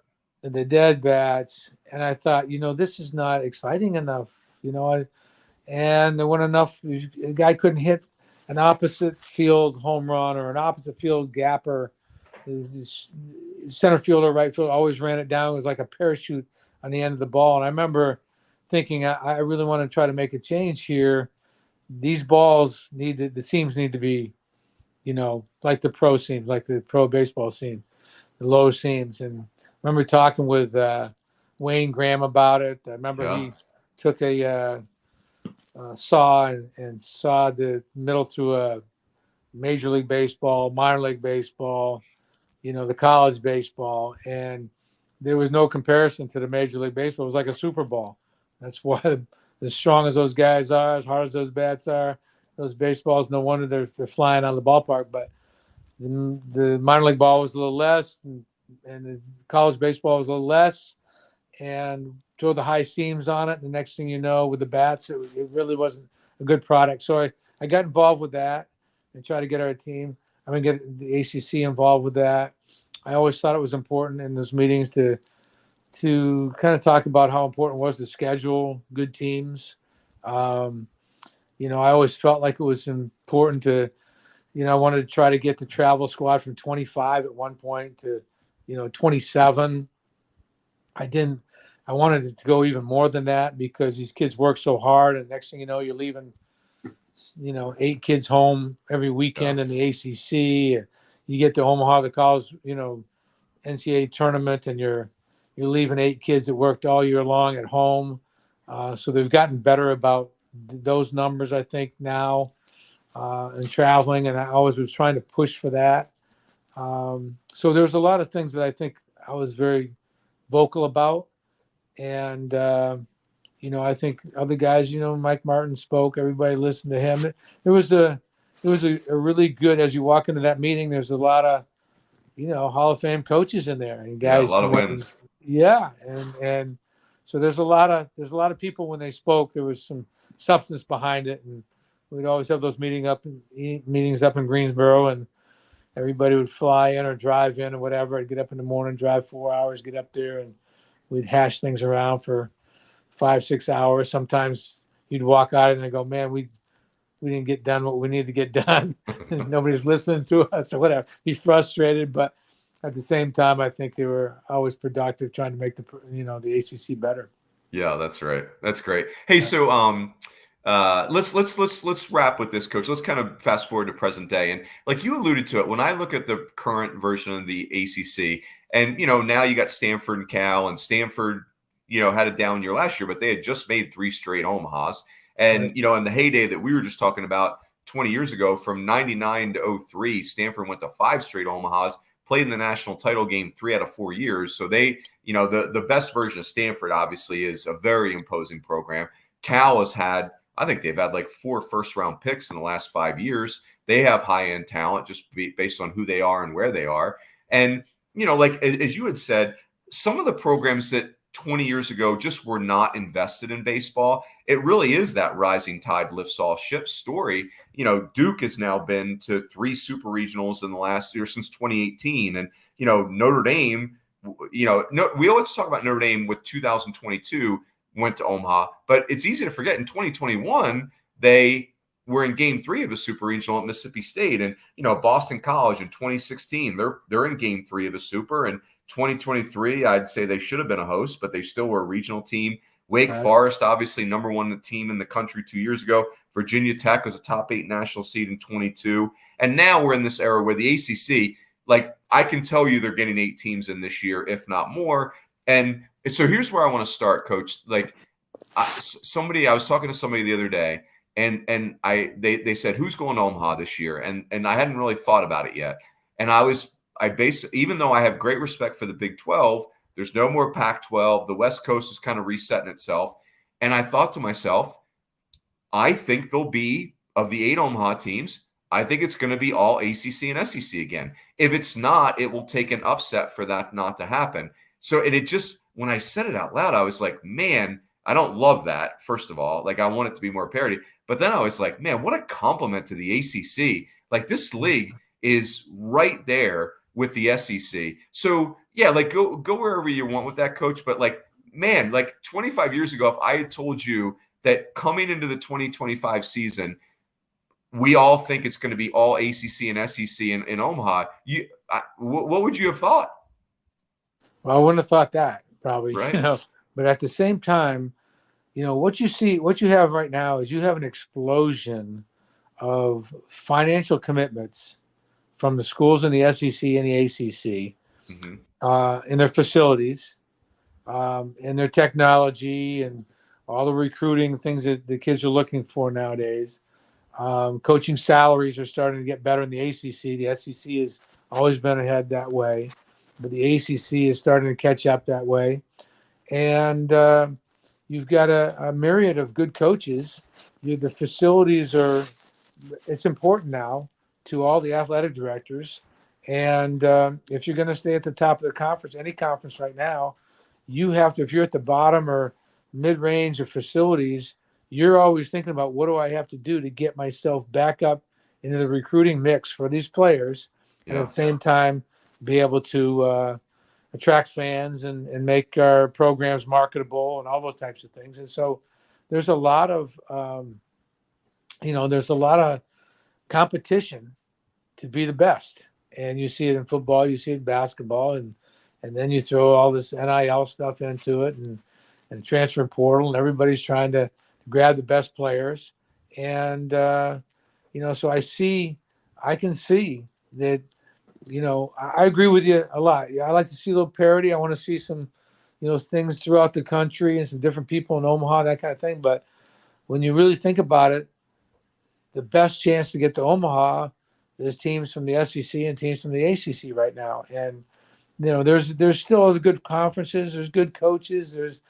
and the dead bats, and I thought, this is not exciting enough. And there weren't enough. A guy couldn't hit an opposite field home run or an opposite field gapper. Center fielder, right fielder always ran it down. It was like a parachute on the end of the ball. And I remember thinking, I really want to try to make a change here. These balls the seams need to be, like the pro seams, like the pro baseball seam, the low seams. And I remember talking with Wayne Graham about it. I remember he took a saw the middle through a Major League Baseball, minor league baseball, the college baseball, and there was no comparison to the Major League Baseball. It was like a Super Bowl. That's why, as strong as those guys are, as hard as those bats are, those baseballs, no wonder they're flying out of the ballpark. But the minor league ball was a little less, and the college baseball was a little less, and throw the high seams on it. The next thing you know, with the bats, it really wasn't a good product. So I got involved with that and try to get our team. Get the ACC involved with that. I always thought it was important in those meetings to kind of talk about how important it was to schedule good teams. I always felt like it was important to, I wanted to try to get the travel squad from 25 at one point to, 27. I wanted it to go even more than that because these kids work so hard. And next thing you know, you're leaving, 8 kids home every weekend in the ACC. You get to Omaha, the college, NCAA tournament, and you're leaving 8 kids that worked all year long at home. So they've gotten better about those numbers, I think, now, and traveling. And I always was trying to push for that. So there's a lot of things that I think I was very vocal about. And, I think other guys, Mike Martin spoke, everybody listened to him. It was a really good, as you walk into that meeting, there's a lot of, Hall of Fame coaches in there and guys. Yeah, a lot of wins. Yeah. And so there's a lot of people when they spoke, there was some substance behind it. And we'd always have those meetings up in Greensboro, and everybody would fly in or drive in or whatever. I'd get up in the morning, drive 4 hours, get up there, and we'd hash things around for 5-6 hours. Sometimes you'd walk out and they go, man, we didn't get done what we needed to get done. Nobody's listening to us or whatever. Be frustrated, but at the same time, I think they were always productive, trying to make the ACC better. Yeah, that's right. That's great. Hey, so let's wrap with this, Coach. Let's kind of fast forward to present day, and like you alluded to it, when I look at the current version of the ACC, and now you got Stanford and Cal, and Stanford, had a down year last year, but they had just made 3 straight Omahas. And, Right. In the heyday that we were just talking about 20 years ago, from 99 to 03, Stanford went to 5 straight Omahas, played in the national title game 3 out of 4 years. So they, the best version of Stanford obviously is a very imposing program. Cal has had, I think they've had like 4 first-round picks in the last 5 years. They have high-end talent just based on who they are and where they are. And, like as you had said, some of the programs that 20 years ago just were not invested in baseball. It really is that rising tide lifts all ships story. Duke has now been to 3 super regionals in the last year since 2018. And, Notre Dame, we always talk about Notre Dame with 2022 went to Omaha, but it's easy to forget in 2021, they were in game 3 of a super regional at Mississippi State. And, Boston College in 2016, they're in game 3 of a super. And 2023, I'd say they should have been a host, but they still were a regional team. Wake Forest, obviously number 1 team in the country 2 years ago. Virginia Tech was a top 8 national seed in 22. And now we're in this era where the ACC, like I can tell you they're getting 8 teams in this year, if not more. And so here's where I want to start, Coach. Like I was talking to somebody the other day, and they said, who's going to Omaha this year? And I hadn't really thought about it yet. And even though I have great respect for the Big 12, there's no more Pac-12. The West Coast is kind of resetting itself. And I thought to myself, I think there'll be, of the 8 Omaha teams, I think it's going to be all ACC and SEC again. If it's not, it will take an upset for that not to happen. So, and it just, when I said it out loud, I was like, man, I don't love that, first of all. Like, I want it to be more parity. But then I was like, man, what a compliment to the ACC. Like, this league is right there with the SEC. So, yeah, like, go wherever you want with that, Coach. But, like, man, like 25 years ago, if I had told you that coming into the 2025 season, we all think it's going to be all ACC and SEC in Omaha, what would you have thought? Well, I wouldn't have thought that, probably, right. But at the same time, what you have right now is you have an explosion of financial commitments from the schools in the SEC and the ACC, in their facilities, in their technology, and all the recruiting things that the kids are looking for nowadays. Coaching salaries are starting to get better in the ACC. The SEC has always been ahead that way, but the ACC is starting to catch up that way. And you've got a myriad of good coaches. The facilities are, it's important now to all the athletic directors. And if you're going to stay at the top of the conference, any conference right now, you have to, if you're at the bottom or mid-range of facilities, you're always thinking about what do I have to do to get myself back up into the recruiting mix for these players, and at the same time be able to attract fans and make our programs marketable and all those types of things. And so there's a lot of there's a lot of competition to be the best, and you see it in football, you see it in basketball, and then you throw all this NIL stuff into it, and transfer portal, and everybody's trying to grab the best players. And so I can see that. I agree with you a lot. Yeah, I like to see a little parity. I want to see some things throughout the country and some different people in Omaha, that kind of thing. But when you really think about it, the best chance to get to Omaha is teams from the SEC and teams from the ACC right now. And there's still other good conferences. There's good coaches. There's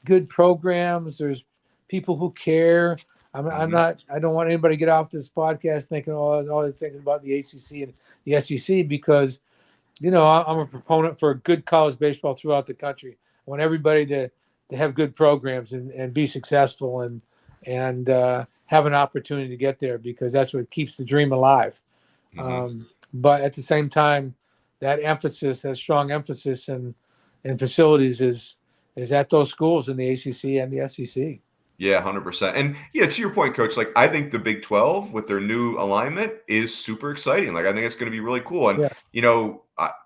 good programs. There's people who care. I don't want anybody to get off this podcast thinking all they're thinking about the ACC and the SEC, because I'm a proponent for good college baseball throughout the country. I want everybody to have good programs and be successful and have an opportunity to get there, because that's what keeps the dream alive. But at the same time, that strong emphasis in facilities is at those schools in the ACC and the SEC. Yeah, 100%. And yeah, to your point, Coach, like I think the Big 12 with their new alignment is super exciting. Like I think it's going to be really cool. And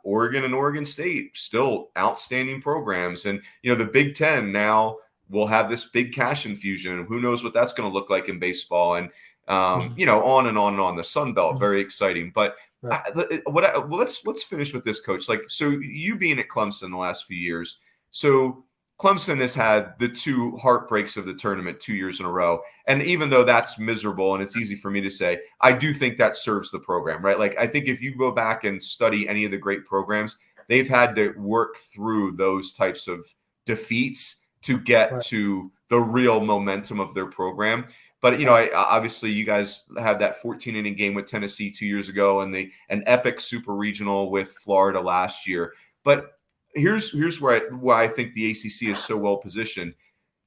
Oregon and Oregon State still outstanding programs. And the Big 10 now will have this big cash infusion, and who knows what that's going to look like in baseball. And on and on and on. The Sun Belt, very exciting. But let's finish with this, Coach. Like, so you being at Clemson the last few years, so Clemson has had the two heartbreaks of the tournament 2 years in a row. And even though that's miserable and it's easy for me to say, I do think that serves the program, right? Like, I think if you go back and study any of the great programs, they've had to work through those types of defeats to get to the real momentum of their program. But, obviously you guys had that 14-inning game with Tennessee 2 years ago and an epic super regional with Florida last year. But here's where I think the ACC is so well positioned.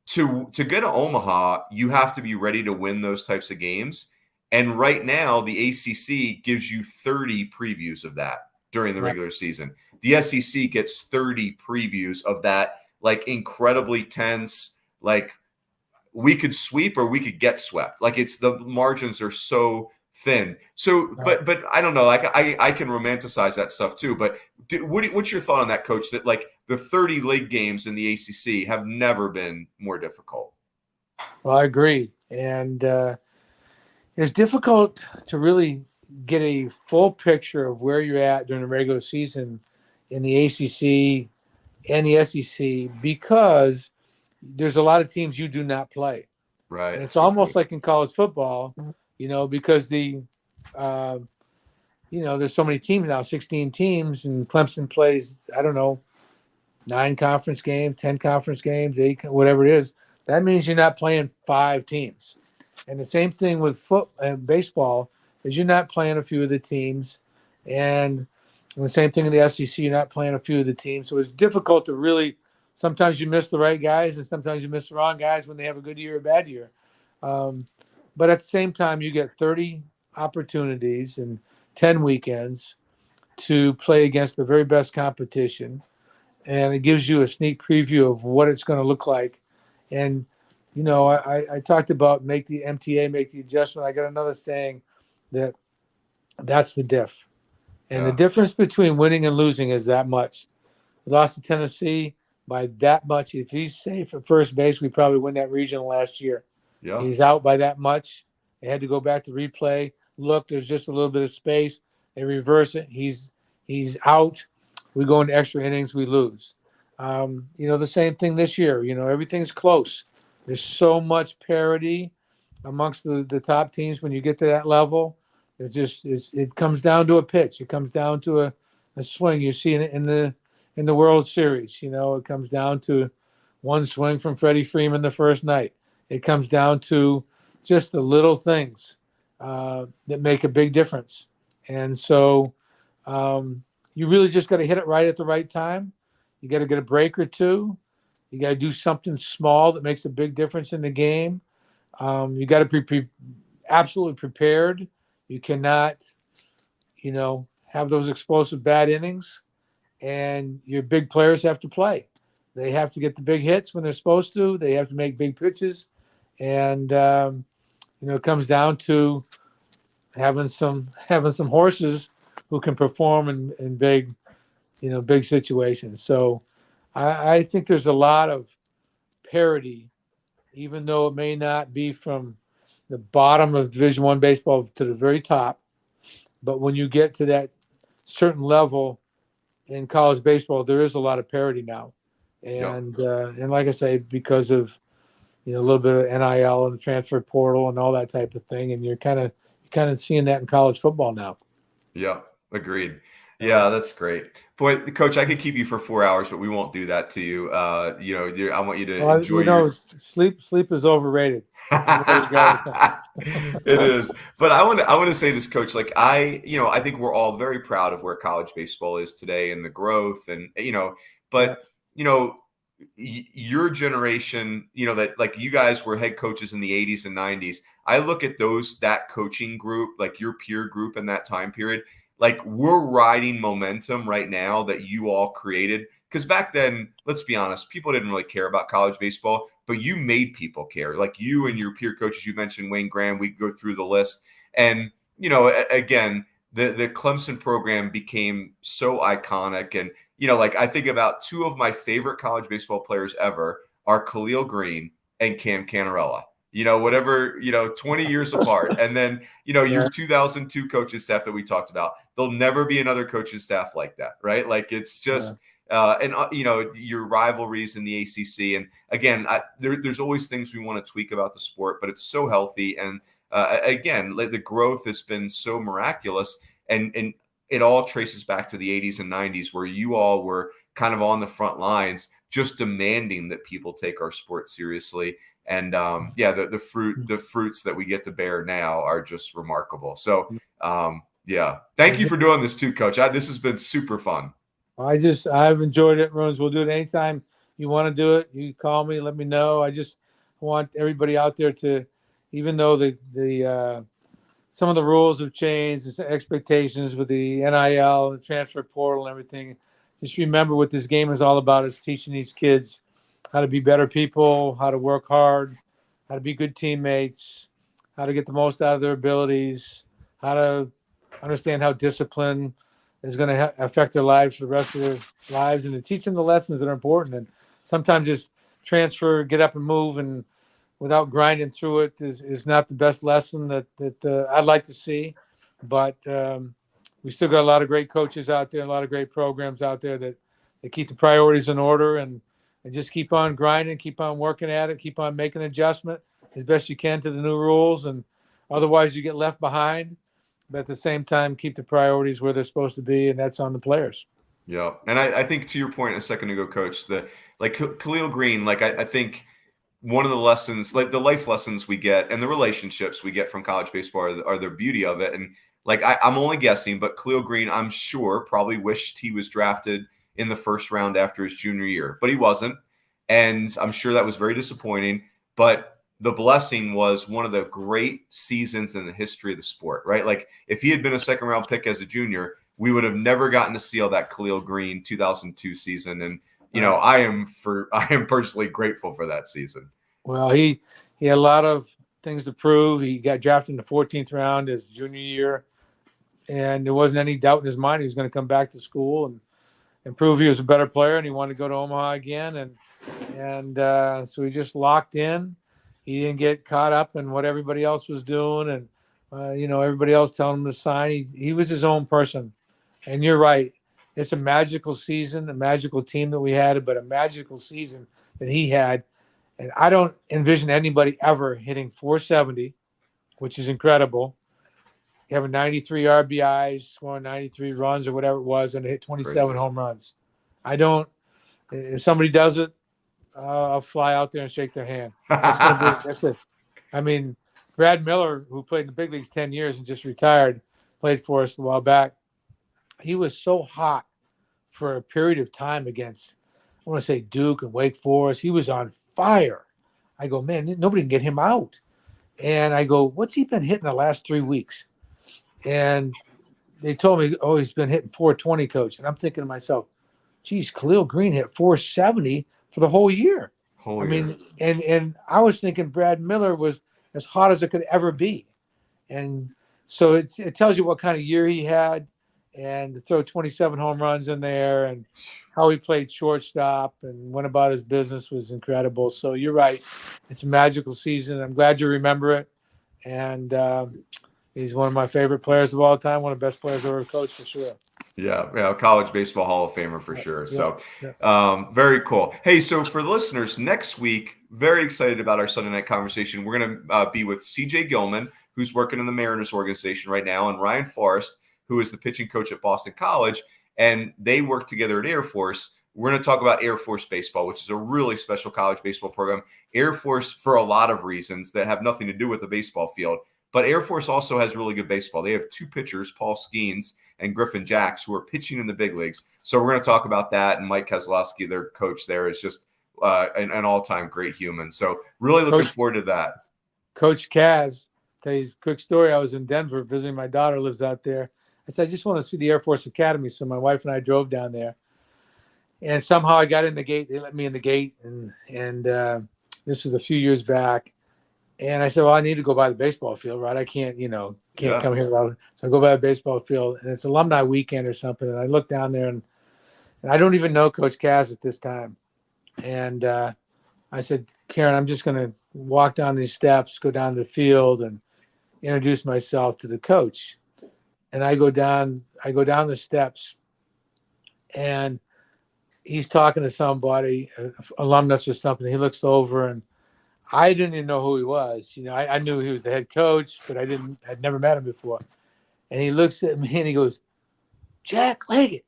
To get to Omaha, you have to be ready to win those types of games. And right now, the ACC gives you 30 previews of that during the regular season. The SEC gets 30 previews of that, like incredibly tense, like we could sweep or we could get swept. Like the margins are so thin. So, but I don't know. Like I can romanticize that stuff too. But what's your thought on that, Coach? That like the 30 league games in the ACC have never been more difficult. Well, I agree, and it's difficult to really get a full picture of where you're at during the regular season in the ACC and the SEC, because there's a lot of teams you do not play. Right. And it's almost like in college football, because there's so many teams now, 16 teams, and Clemson plays, 9 conference games, 10 conference games, 8, whatever it is. That means you're not playing 5 teams. And the same thing with baseball is you're not playing a few of the teams. And the same thing in the SEC, you're not playing a few of the teams. So it's difficult to really, sometimes you miss the right guys and sometimes you miss the wrong guys when they have a good year or a bad year. But at the same time, you get 30 opportunities and 10 weekends to play against the very best competition. And it gives you a sneak preview of what it's going to look like. And, I talked about make the MTA, make the adjustment. I got another saying that's the diff. And the difference between winning and losing is that much. We lost to Tennessee by that much. If he's safe at first base, we probably win that regional last year. Yeah. He's out by that much. They had to go back to replay. Look, there's just a little bit of space. They reverse it. He's out. We go into extra innings. We lose. The same thing this year. Everything's close. There's so much parity amongst the top teams when you get to that level. It comes down to a pitch. It comes down to a swing. You see it in the World Series. It comes down to one swing from Freddie Freeman the first night. It comes down to just the little things that make a big difference. And so you really just got to hit it right at the right time. You got to get a break or two. You got to do something small that makes a big difference in the game. You got to be absolutely prepared. You cannot, have those explosive bad innings. And your big players have to play. They have to get the big hits when they're supposed to. They have to make big pitches. And, it comes down to having some horses who can perform in big, big situations. So I think there's a lot of parity, even though it may not be from the bottom of Division I baseball to the very top. But when you get to that certain level in college baseball, there is a lot of parity now. And and like I say, because of a little bit of NIL and the transfer portal and all that type of thing, and you're kind of seeing that in college football now. Yeah, agreed. Yeah, that's great. Boy, Coach, I could keep you for 4 hours, but we won't do that to you. I want you to enjoy your sleep is overrated. It is. But I want to say this, Coach, like I think we're all very proud of where college baseball is today and the growth but your generation, that like you guys were head coaches in the 80s and 90s. I look at that coaching group, like your peer group in that time period, like we're riding momentum right now that you all created. Because back then, let's be honest, people didn't really care about college baseball, but you made people care. Like you and your peer coaches, you mentioned Wayne Graham, we go through the list. And, again, the Clemson program became so iconic. And, like I think about two of my favorite college baseball players ever are Khalil Green and Cam Canarella. 20 years apart. And then, your 2002 coaching staff that we talked about, there'll never be another coaching staff like that, right? Like it's just your rivalries in the ACC. And again, there's always things we want to tweak about the sport, but it's so healthy. And again, the growth has been so miraculous. And it all traces back to the 80s and 90s where you all were kind of on the front lines, just demanding that people take our sport seriously. And the fruits that we get to bear now are just remarkable. So thank you for doing this too, Coach. This has been super fun. I've enjoyed it, Roons. We'll do it anytime you want to do it. You call me, let me know. I just want everybody out there to, even though the some of the rules have changed, the expectations with the NIL, the transfer portal, and everything. Just remember what this game is all about: is teaching these kids how to be better people, how to work hard, how to be good teammates, how to get the most out of their abilities, how to understand how discipline is going to affect their lives for the rest of their lives, and to teach them the lessons that are important. And sometimes just transfer, get up and move, and without grinding through it is not the best lesson that I'd like to see. But we still got a lot of great coaches out there, a lot of great programs out there that keep the priorities in order and just keep on grinding, keep on working at it, keep on making adjustment as best you can to the new rules. And otherwise you get left behind. But at the same time, keep the priorities where they're supposed to be, and that's on the players. Yeah. And I think to your point a second ago, Coach, Khalil Green, I think one of the lessons, like the life lessons we get and the relationships we get from college baseball are the beauty of it. And I'm only guessing, but Khalil Green, I'm sure, probably wished he was drafted in the first round after his junior year, but he wasn't. And I'm sure that was very disappointing. But the blessing was one of the great seasons in the history of the sport, right? Like if he had been a second round pick as a junior, we would have never gotten to see all that Khalil Green 2002 season. And, I am personally grateful for that season. Well, he had a lot of things to prove. He got drafted in the 14th round his junior year, and there wasn't any doubt in his mind he was going to come back to school and prove he was a better player, and he wanted to go to Omaha again. And so he just locked in. He didn't get caught up in what everybody else was doing and, everybody else telling him to sign. He was his own person. And you're right. It's a magical season, a magical team that we had, but a magical season that he had. And I don't envision anybody ever hitting 470, which is incredible. Having 93 RBIs, scoring 93 runs or whatever it was, and hit 27 Crazy. home runs. I don't. If somebody does it, I'll fly out there and shake their hand. That's it. I mean, Brad Miller, who played in the big leagues 10 years and just retired, played for us a while back. He was so hot for a period of time against, I want to say, Duke and Wake Forest. He was on fire. I go, man, nobody can get him out. And I go, what's he been hitting the last 3 weeks? And they told me, oh, he's been hitting 420, coach. And I'm thinking to myself, geez, Khalil Green hit 470 for the whole year. I mean, and I was thinking Brad Miller was as hot as it could ever be. And so it tells you what kind of year he had, and to throw 27 home runs in there, and how he played shortstop and went about his business was incredible. So you're right. It's a magical season. I'm glad you remember it. And he's one of my favorite players of all time, one of the best players I've ever coached for sure. Yeah, college baseball Hall of Famer for sure. So Yeah. very cool. Hey, so for the listeners, next week, very excited about our Sunday night conversation. We're going to be with CJ Gilman, who's working in the Mariners organization right now, and Ryan Forrest, who is the pitching coach at Boston College, and they work together at Air Force. We're going to talk about Air Force baseball, which is a really special college baseball program. Air Force, for a lot of reasons that have nothing to do with the baseball field, but Air Force also has really good baseball. They have 2 pitchers, Paul Skeens and Griffin Jacks, who are pitching in the big leagues. So we're going to talk about that. And Mike Keselowski, their coach there, is just an all-time great human. So really looking forward to that. Coach Kaz, tell you a quick story. I was in Denver visiting. My daughter lives out there. I said, I just want to see the Air Force Academy. So my wife and I drove down there. And somehow I got in the gate. They let me in the gate. And this was a few years back. And I said, well, I need to go by the baseball field, right? I can't come here. So I go by the baseball field, and it's alumni weekend or something. And I look down there, and I don't even know Coach Kaz at this time. And I said, Karen, I'm just going to walk down these steps, go down the field, and introduce myself to the coach. And I go down the steps, and he's talking to somebody, alumnus or something. He looks over, and I didn't even know who he was. I knew he was the head coach, but I'd never met him before. And he looks at me and he goes, Jack Leggett,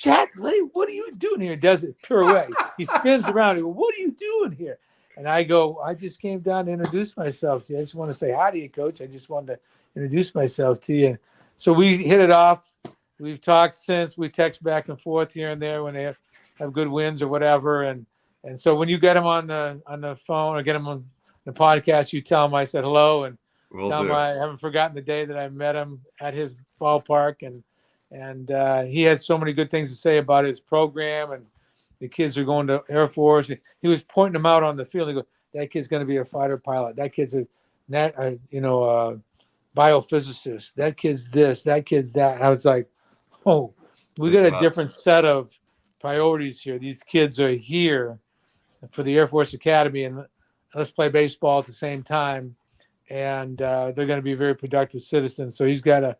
what are you doing here? He does it pirouette. He spins around. He goes, what are you doing here? And I go, I just came down to introduce myself to you. I just want to say hi to you, coach. I just wanted to introduce myself to you. So we hit it off. We've talked since. We text back and forth here and there when they have good wins or whatever. And so when you get him on the phone or get him on the podcast, you tell him I said hello, and tell him I haven't forgotten the day that I met him at his ballpark. And he had so many good things to say about his program, and the kids are going to Air Force. He was pointing them out on the field. He goes, that kid's going to be a fighter pilot. That kid's a biophysicist. That kid's this. That kid's that. And I was like, oh, we got a different set of priorities here. These kids are here for the Air Force Academy, and let's play baseball at the same time. And they're going to be very productive citizens. So he's got a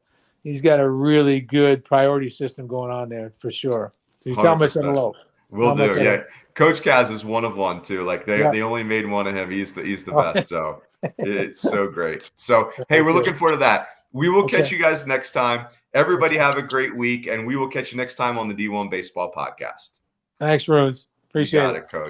really good priority system going on there for sure. So you tell him I said hello. Will do. Yeah. Coach Kaz is one of one too. Like they only made one of him. He's the best. So it's so great. So, hey, we're looking forward to that. We will catch you guys next time. Everybody have a great week, and we will catch you next time on the D1 Baseball Podcast. Thanks, Roons. Appreciate it, Coach.